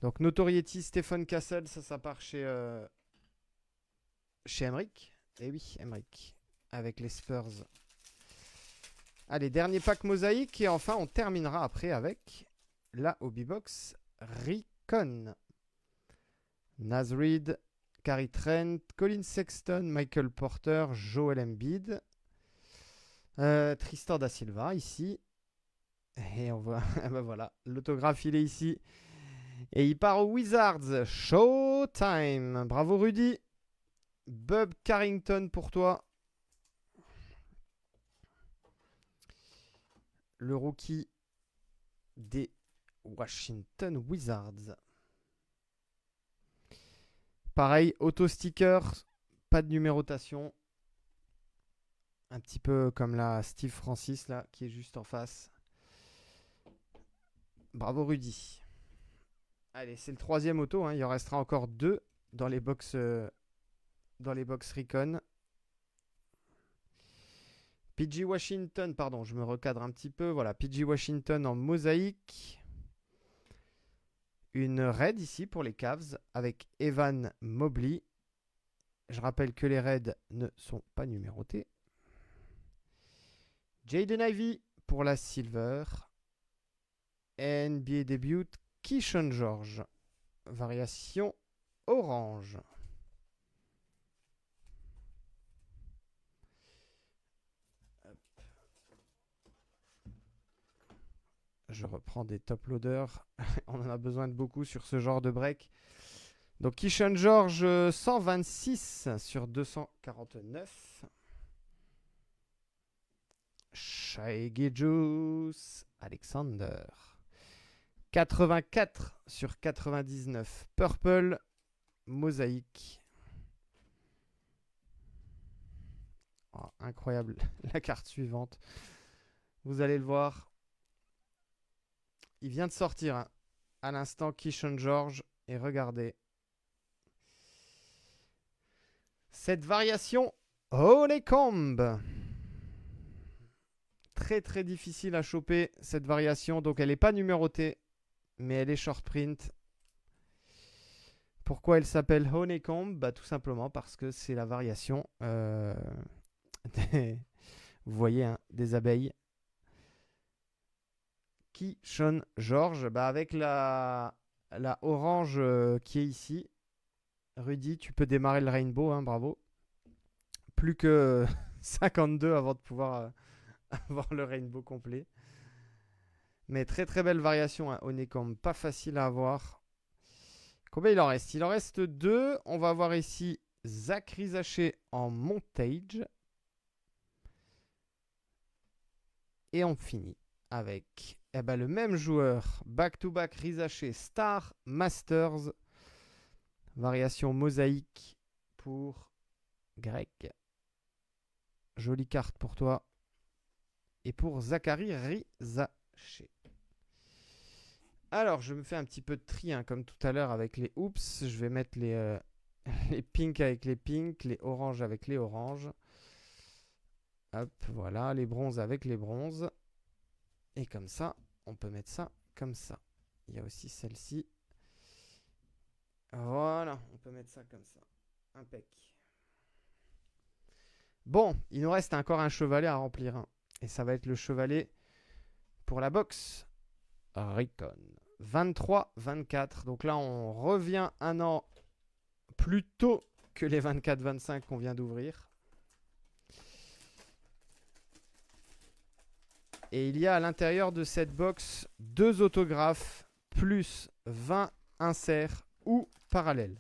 Donc Notoriety, Stephen Castle, ça part chez Emric. Et oui, Emric. Avec les Spurs. Allez, dernier pack mosaïque. Et enfin, on terminera après avec la Hobby Box Recon. Naz Reid, Gary Trent, Colin Sexton, Michael Porter, Joel Embiid, Tristan da Silva ici. Et on voit, ben voilà, l'autographe il est ici. Et il part aux Wizards. Showtime. Bravo Rudy. Bub Carrington pour toi. Le rookie des Washington Wizards. Pareil, auto-sticker, pas de numérotation. Un petit peu comme la Steve Francis là, qui est juste en face. Bravo Rudy. Allez, c'est le troisième auto, hein. Il en restera encore deux dans les box Recon. PG Washington, pardon, je me recadre un petit peu. Voilà, PG Washington en mosaïque. Une raid ici pour les Cavs avec Evan Mobley. Je rappelle que les raids ne sont pas numérotés. Jaden Ivey pour la Silver. NBA début, Keyshawn George. Variation orange. Je reprends des top loaders. On en a besoin de beaucoup sur ce genre de break. Donc Keyshawn George 126 sur 249. Shai Gilgeous Alexander 84 sur 99. Purple mosaïque. Oh, incroyable la carte suivante. Vous allez le voir. Il vient de sortir, hein, à l'instant Keyshawn George. Et regardez. Cette variation Honeycomb. Très très difficile à choper cette variation. Donc elle n'est pas numérotée. Mais elle est short print. Pourquoi elle s'appelle Honeycomb? Bah, tout simplement parce que c'est la variation vous voyez, hein, des abeilles. Keyshawn George, bah, avec la orange qui est ici. Rudy, tu peux démarrer le rainbow, hein, bravo. Plus que 52 avant de pouvoir avoir le rainbow complet. Mais très très belle variation, hein, Honeycomb, pas facile à avoir. Combien il en reste? Il en reste 2. On va voir ici Zach Rizaché en montage. Et on finit avec le même joueur, back-to-back Rizaché Star Masters. Variation mosaïque pour Greg. Jolie carte pour toi. Et pour Zachary Rizaché. Alors, je me fais un petit peu de tri, hein, comme tout à l'heure avec les oops. Je vais mettre les pinks avec les pinks, les oranges avec les oranges. Hop, voilà, les bronzes avec les bronzes. Et comme ça, on peut mettre ça comme ça. Il y a aussi celle-ci. Voilà, on peut mettre ça comme ça. Impec. Bon, il nous reste encore un chevalet à remplir, hein. Et ça va être le chevalet pour la box Recon. 23-24. Donc là, on revient un an plus tôt que les 24-25 qu'on vient d'ouvrir. Et il y a à l'intérieur de cette box 2 autographes plus 20 inserts ou parallèles.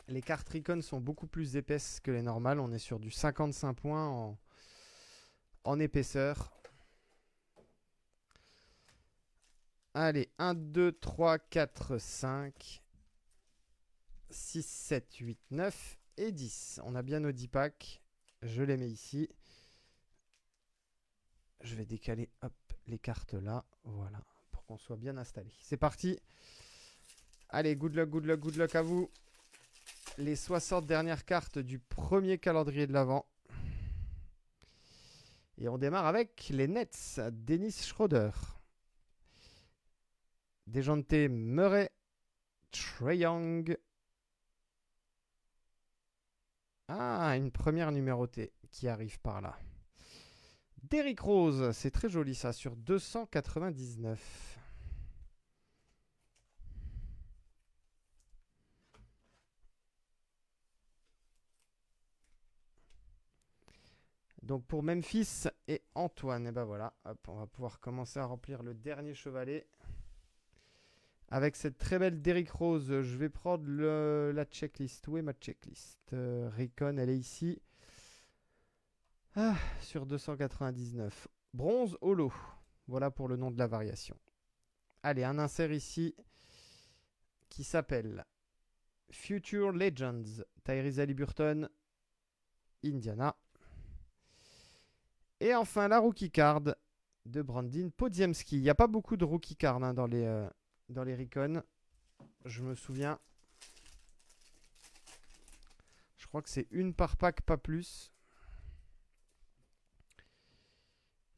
Les cartes Recon sont beaucoup plus épaisses que les normales. On est sur du 55 points en épaisseur. Allez, 1, 2, 3, 4, 5, 6, 7, 8, 9 et 10. On a bien nos 10 packs. Je les mets ici. Je vais décaler les cartes là. Voilà. Pour qu'on soit bien installé. C'est parti. Allez, good luck à vous. Les 60 dernières cartes du premier calendrier de l'Avent. Et on démarre avec les Nets. Dennis Schroeder. Dejounte Murray. Trae Young. Ah, une première numérotée qui arrive par là. Derrick Rose, c'est très joli ça, sur 299. Donc pour Memphis et Antoine, et ben voilà, hop, on va pouvoir commencer à remplir le dernier chevalet. Avec cette très belle Derrick Rose, je vais prendre la checklist. Où est ma checklist? Recon, elle est ici. Ah, sur 299. Bronze holo. Voilà pour le nom de la variation. Allez, un insert ici qui s'appelle Future Legends. Tyrese Haliburton, Indiana. Et enfin, la rookie card de Brandin Podziemski. Il n'y a pas beaucoup de rookie cards hein, dans les Recon. Je me souviens. Je crois que c'est une par pack, pas plus.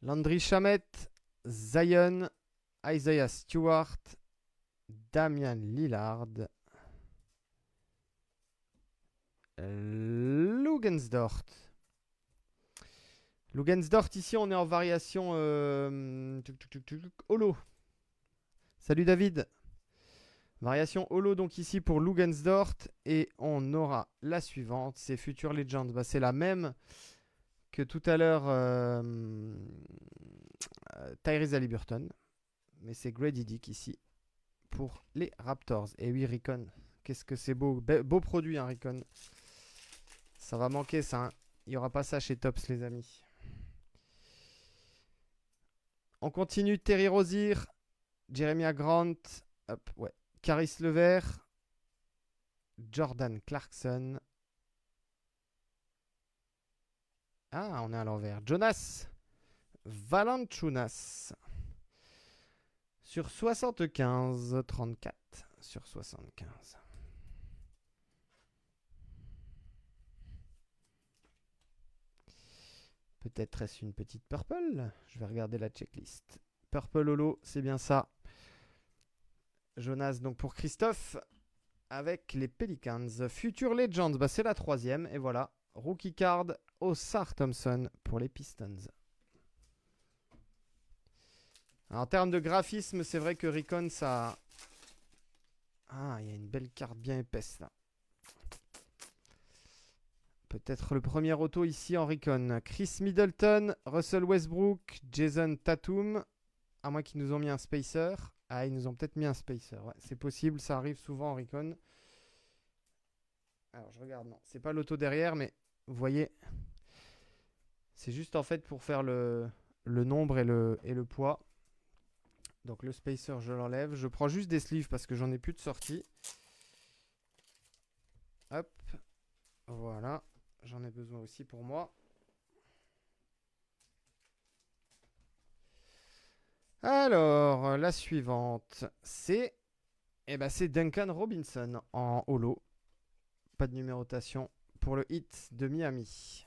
Landry Shamet, Zion, Isaiah Stewart, Damian Lillard, Lugensdort. Lugensdort, ici on est en variation holo. Salut David. Variation holo donc ici pour Lugensdort. Et on aura la suivante, c'est Future Legends. Bah, c'est la même que tout à l'heure Tyrese Haliburton. Mais c'est Grady Dick ici pour les Raptors. Et oui, Recon, qu'est-ce que c'est beau. Beau produit, hein, Recon. Ça va manquer ça. Hein. Il n'y aura pas ça chez Tops, les amis. On continue. Terry Rozier, Jeremiah Grant, hop, ouais. Caris Levert, Jordan Clarkson. Ah, on est à l'envers. Jonas Valanciunas. Sur 75, 34 sur 75. Peut-être est-ce une petite purple? Je vais regarder la checklist. Purple holo, c'est bien ça. Jonas, donc pour Christophe, avec les Pelicans. Future Legends, bah c'est la troisième. Et voilà, rookie card, Osar Thompson pour les Pistons. Alors, en termes de graphisme, c'est vrai que Recon, ça... Ah, il y a une belle carte bien épaisse là. Peut-être le premier auto ici en Recon. Chris Middleton, Russell Westbrook, Jason Tatum. À moins qu'ils nous ont mis un spacer. Ah, ils nous ont peut-être mis un spacer. Ouais, c'est possible, ça arrive souvent en Recon. Alors, je regarde. Non, c'est pas l'auto derrière, mais vous voyez, c'est juste en fait pour faire le nombre et le poids. Donc, le spacer, je l'enlève. Je prends juste des sleeves parce que j'en ai plus de sortie. Hop. Voilà. J'en ai besoin aussi pour moi. Alors, la suivante, c'est c'est Duncan Robinson en holo. Pas de numérotation pour le hit de Miami.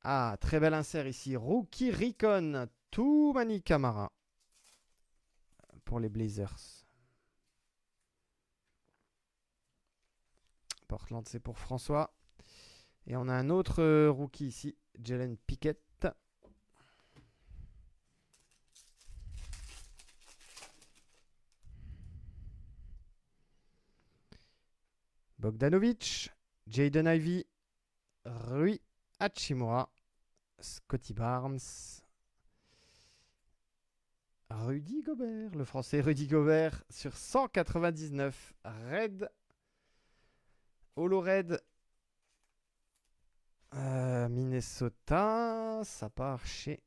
Ah, très bel insert ici. Rookie Recon, Toumani Camara pour les Blazers. Portland, c'est pour François. Et on a un autre rookie ici, Jalen Pickett. Bogdanovic, Jaden Ivey, Rui Hachimura, Scotty Barnes, Rudy Gobert, le français Rudy Gobert sur 199. Red, Holo Red, Minnesota, ça part chez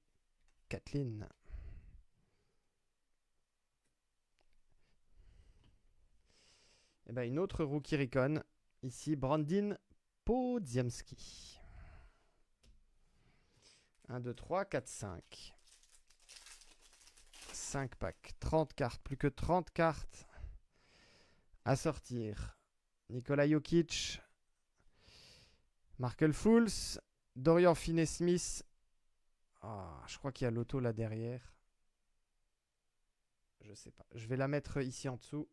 Kathleen. Et une autre rookie Recon. Ici, Brandin Podziemski. 1, 2, 3, 4, 5. 5 packs. 30 cartes. Plus que 30 cartes à sortir. Nikola Jokic. Markel Fultz. Dorian Finney-Smith. Ah, je crois qu'il y a l'auto là derrière. Je sais pas. Je vais la mettre ici en dessous.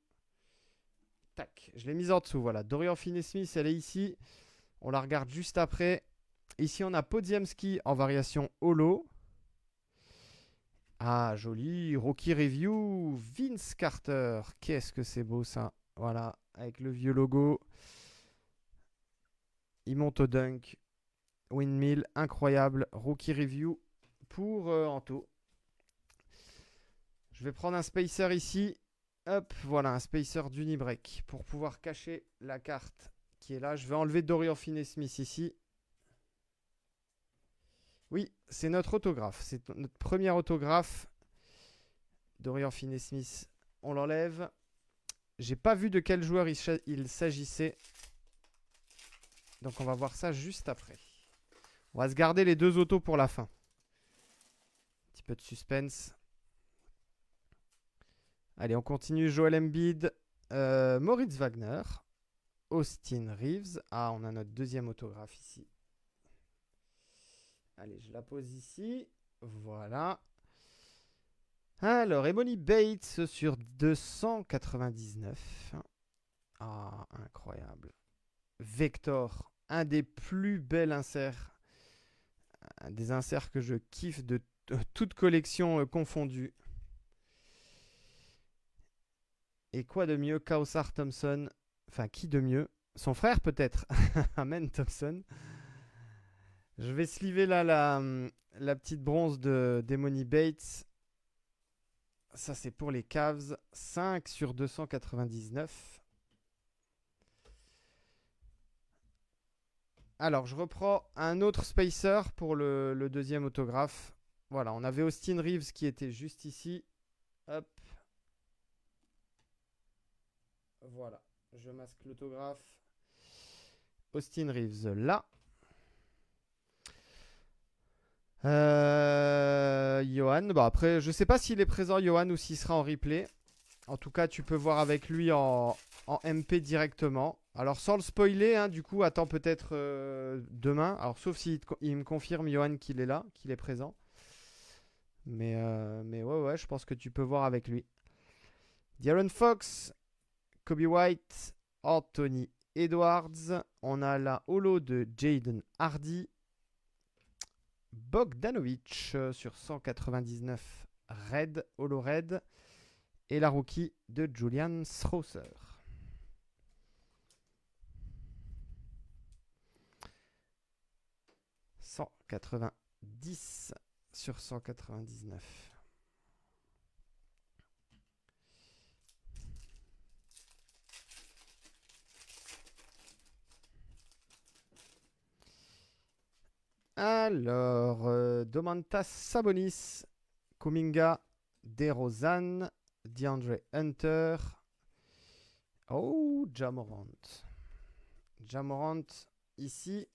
Tac. Je l'ai mise en dessous. Voilà. Dorian Finney-Smith, elle est ici. On la regarde juste après. Ici, on a Podziemski en variation holo. Ah, joli. Rookie Review. Vince Carter. Qu'est-ce que c'est beau ça. Voilà. Avec le vieux logo. Il monte au dunk. Windmill. Incroyable. Rookie Review pour Anto. Je vais prendre un spacer ici. Hop, voilà, un spacer d'Unibreak pour pouvoir cacher la carte qui est là. Je vais enlever Dorian Finney-Smith ici. Oui, c'est notre autographe. C'est notre premier autographe. Dorian Finney-Smith, on l'enlève. J'ai pas vu de quel joueur il s'agissait. Donc on va voir ça juste après. On va se garder les deux autos pour la fin. Un petit peu de suspense. Allez, on continue. Joel Embiid, Moritz Wagner, Austin Reeves. Ah, on a notre deuxième autographe ici. Allez, je la pose ici. Voilà. Alors, Emoni Bates sur 299. Ah, incroyable. Vector, un des plus bels inserts. Un des inserts que je kiffe de toute collection confondue. Et quoi de mieux, Kawsar Thompson. Enfin, qui de mieux? Son frère peut-être. Amen Thompson. Je vais sliver là la petite bronze de Emoni Bates. Ça, c'est pour les Cavs. 5 sur 299. Alors, je reprends un autre spacer pour le deuxième autographe. Voilà, on avait Austin Reeves qui était juste ici. Hop. Voilà, je masque l'autographe. Austin Reeves là. Johan, bah après, je sais pas s'il est présent, Johan, ou s'il sera en replay. En tout cas, tu peux voir avec lui en MP directement. Alors, sans le spoiler, hein, du coup, attends peut-être demain. Alors, sauf s'il me confirme, Johan, qu'il est là, qu'il est présent. Mais ouais, je pense que tu peux voir avec lui. De'Aaron Fox, Kobe White, Anthony Edwards. On a la holo de Jaden Hardy. Bogdanovic sur 199 Red, holo Red. Et la rookie de Julian Strawther. « 190 sur 199. Alors, Domantas Sabonis, Kuminga, DeRozan, DeAndre Hunter. Oh, Ja Morant. Ja Morant, ici.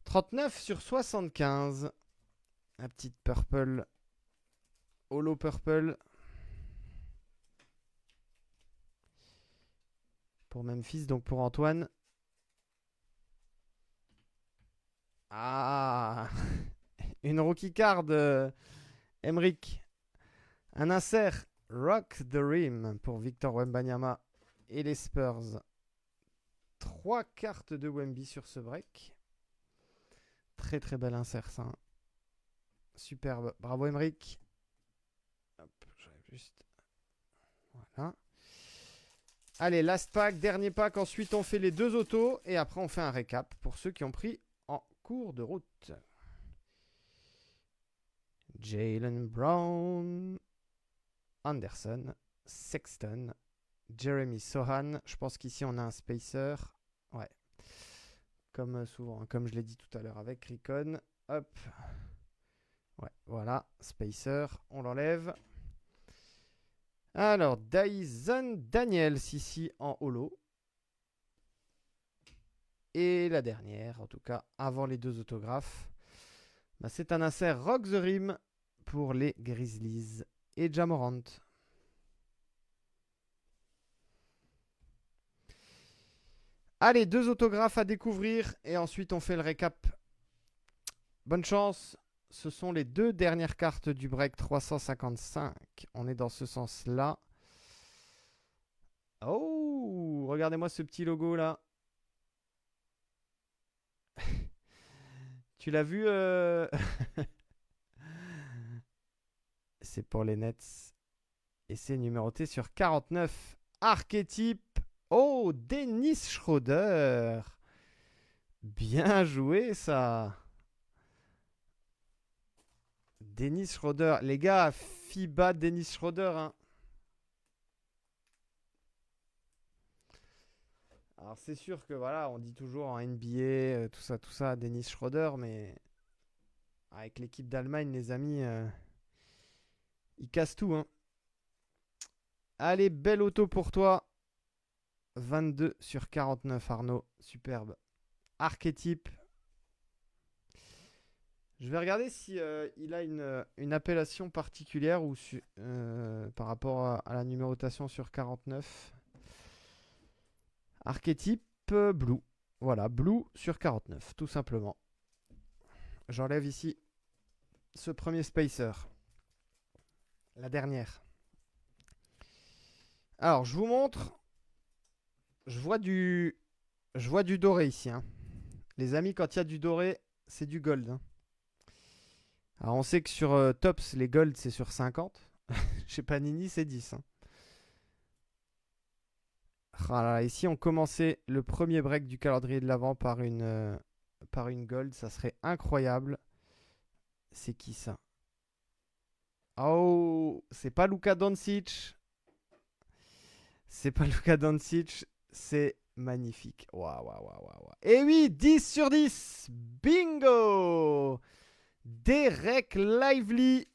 39 sur 75. La petite purple. Holo purple. Pour Memphis, donc pour Antoine. Ah, une rookie card, Emric. Un insert Rock the Rim pour Victor Wembanyama et les Spurs. 3 cartes de Wemby sur ce break. Très très bel insert ça. Superbe. Bravo Emric. Hop, j'arrive juste. Voilà. Allez, last pack, dernier pack. Ensuite, on fait les deux autos. Et après, on fait un récap pour ceux qui ont pris en cours de route. Jaylen Brown. Anderson. Sexton. Jeremy Sohan. Je pense qu'ici, on a un spacer. Ouais. Comme souvent, comme je l'ai dit tout à l'heure avec Ricon. Hop. Ouais, voilà. Spacer. On l'enlève. Alors, Dyson Daniels ici en holo. Et la dernière, en tout cas, avant les deux autographes, bah, c'est un insert Rock the Rim pour les Grizzlies. Et Ja Morant. Allez, 2 autographes à découvrir et ensuite on fait le récap. Bonne chance. Ce sont les 2 dernières cartes du break 355. On est dans ce sens-là. Oh, regardez-moi ce petit logo là. Tu l'as vu C'est pour les Nets. Et c'est numéroté sur 49. Archétype. Oh, Dennis Schroeder. Bien joué ça. Dennis Schroeder. Les gars, FIBA Dennis Schroeder. Hein. Alors c'est sûr que voilà, on dit toujours en NBA, tout ça, Dennis Schroeder, mais avec l'équipe d'Allemagne, les amis, ils cassent tout. Hein. Allez, belle auto pour toi. 22 sur 49, Arnaud. Superbe. Archétype. Je vais regarder si il a une appellation particulière ou par rapport à la numérotation sur 49. Archétype Blue. Voilà, Blue sur 49, tout simplement. J'enlève ici ce premier spacer. La dernière. Alors, je vous montre. Je vois du doré ici. Hein. Les amis, quand il y a du doré, c'est du gold. Hein. Alors, on sait que sur Tops, les gold, c'est sur 50. Chez Panini, c'est 10. Hein. Voilà, ici, on commençait le premier break du calendrier de l'avant par une gold. Ça serait incroyable. C'est qui ça? Oh, c'est pas Luka Doncic. C'est pas Luka Doncic. C'est magnifique. Waouh, waouh, waouh, waouh. Et oui, 10 sur 10. Bingo! Derek Lively.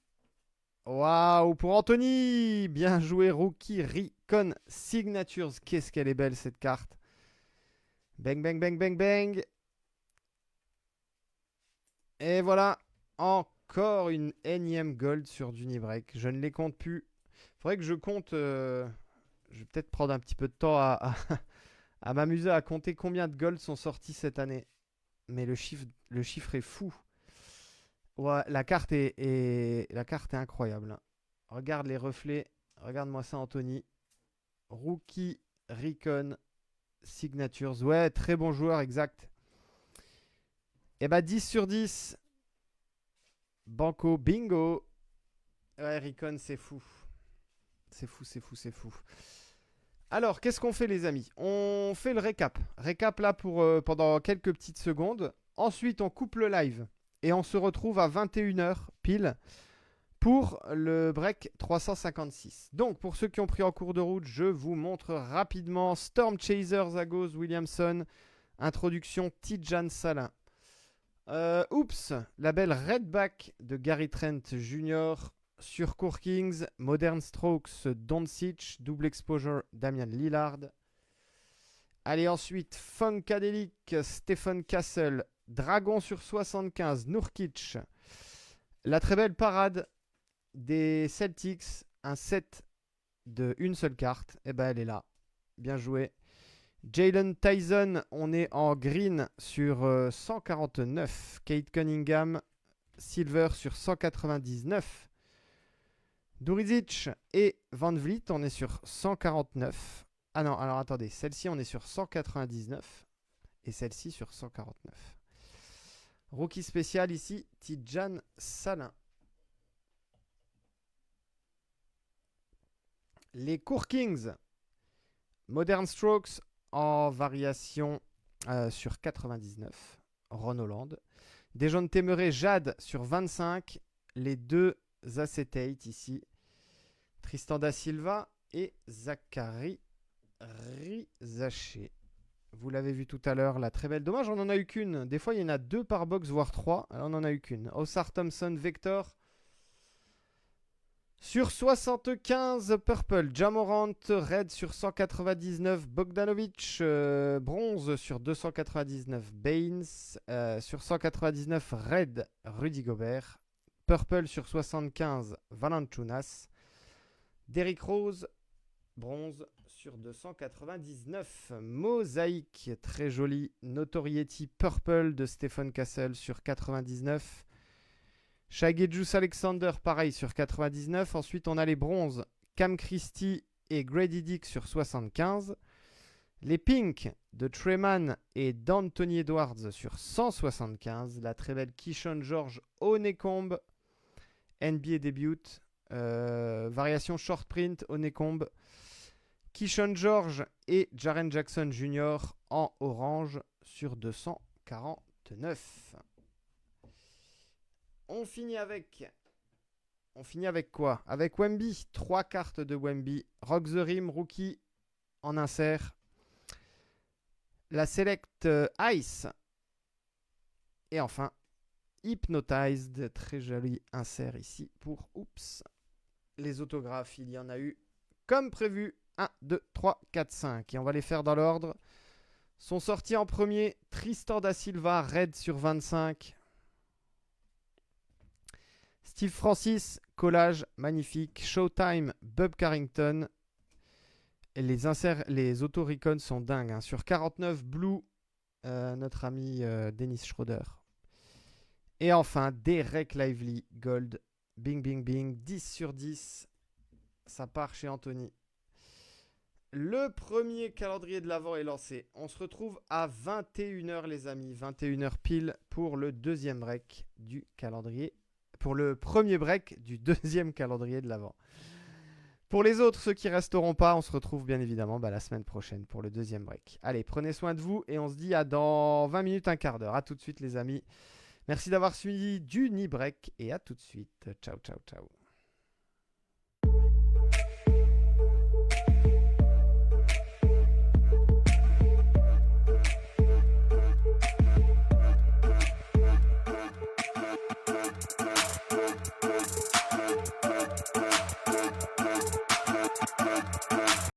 Waouh, pour Anthony. Bien joué, rookie Recon Signatures. Qu'est-ce qu'elle est belle, cette carte. Bang, bang, bang, bang, bang. Et voilà, encore une énième gold sur Dunibreak. Je ne les compte plus. Faudrait que je compte. Je vais peut-être prendre un petit peu de temps à m'amuser à compter combien de golds sont sortis cette année. Mais le chiffre est fou. Ouais, la carte est incroyable. Hein. Regarde les reflets. Regarde-moi ça, Anthony. Rookie Recon Signatures. Ouais, très bon joueur, exact. Et bah 10 sur 10. Banco, bingo. Ouais, Recon, c'est fou. C'est fou, c'est fou, c'est fou. Alors, qu'est-ce qu'on fait, les amis? On fait le récap. Récap là pour pendant quelques petites secondes. Ensuite, on coupe le live. Et on se retrouve à 21h pile pour le break 356. Donc, pour ceux qui ont pris en cours de route, je vous montre rapidement Storm Chaser, Zagos, Williamson. Introduction Tidjane Salin. Oups, la belle Redback de Gary Trent Jr. Sur Core Kings, Modern Strokes, Doncic, double exposure, Damian Lillard. Allez, ensuite, Funkadelic, Stephen Castle, Dragon sur 75, Nurkic. La très belle parade des Celtics, un set de une seule carte. Et ben, elle est là. Bien joué. Jalen Tyson, on est en green sur 149. Kate Cunningham, silver sur 199. Durizic et Van Vliet, on est sur 149. Ah non, alors attendez, celle-ci on est sur 199 et celle-ci sur 149. Rookie spécial ici, Tidjane Salin. Les Core Kings, Modern Strokes en variation sur 99. Ron Holland. Dejounte Murray, Jade sur 25. Les deux Acetate ici. Tristan da Silva et Zachary Rizaché. Vous l'avez vu tout à l'heure, la très belle. Dommage, on n'en a eu qu'une. Des fois, il y en a 2 par box, voire 3. Alors, on n'en a eu qu'une. Osar Thompson, Vector. Sur 75, Purple. Ja Morant, Red sur 199. Bogdanovic, Bronze sur 299. Baines, sur 199. Red, Rudy Gobert. Purple sur 75, Valanciunas. Derrick Rose, bronze sur 299. Mosaïque, très joli. Notoriety Purple de Stephen Castle sur 99. Shai Gilgeous-Alexander, pareil sur 99. Ensuite, on a les bronzes. Cam Christie et Grady Dick sur 75. Les pinks de Treman et d'Anthony Edwards sur 175. La très belle Keyshawn George Honeycomb. NBA debut. Variation short print Honeycomb. Keyshawn George et Jaren Jackson Jr. en orange sur 249. On finit avec quoi? Avec Wemby. 3 cartes de Wemby. Rock the Rim, rookie en insert. La Select Ice. Et enfin, Hypnotized. Très joli insert ici pour Oups. Les autographes, il y en a eu comme prévu. 1, 2, 3, 4, 5. Et on va les faire dans l'ordre. Sont sortis en premier Tristan da Silva, Red sur 25. Steve Francis, collage magnifique. Showtime, Bub Carrington. Et les auto-recons sont dingues. Hein. Sur 49, Blue, notre ami Dennis Schroeder. Et enfin, Derek Lively, Gold. Bing, bing, bing. 10 sur 10. Ça part chez Anthony. Le premier calendrier de l'Avent est lancé. On se retrouve à 21h, les amis. 21h pile pour le deuxième break du calendrier. Pour le premier break du deuxième calendrier de l'Avent. Pour les autres, ceux qui resteront pas, on se retrouve bien évidemment la semaine prochaine pour le deuxième break. Allez, prenez soin de vous et on se dit à dans 20 minutes, un quart d'heure. À tout de suite, les amis. Merci d'avoir suivi du Break et à tout de suite. Ciao, ciao, ciao.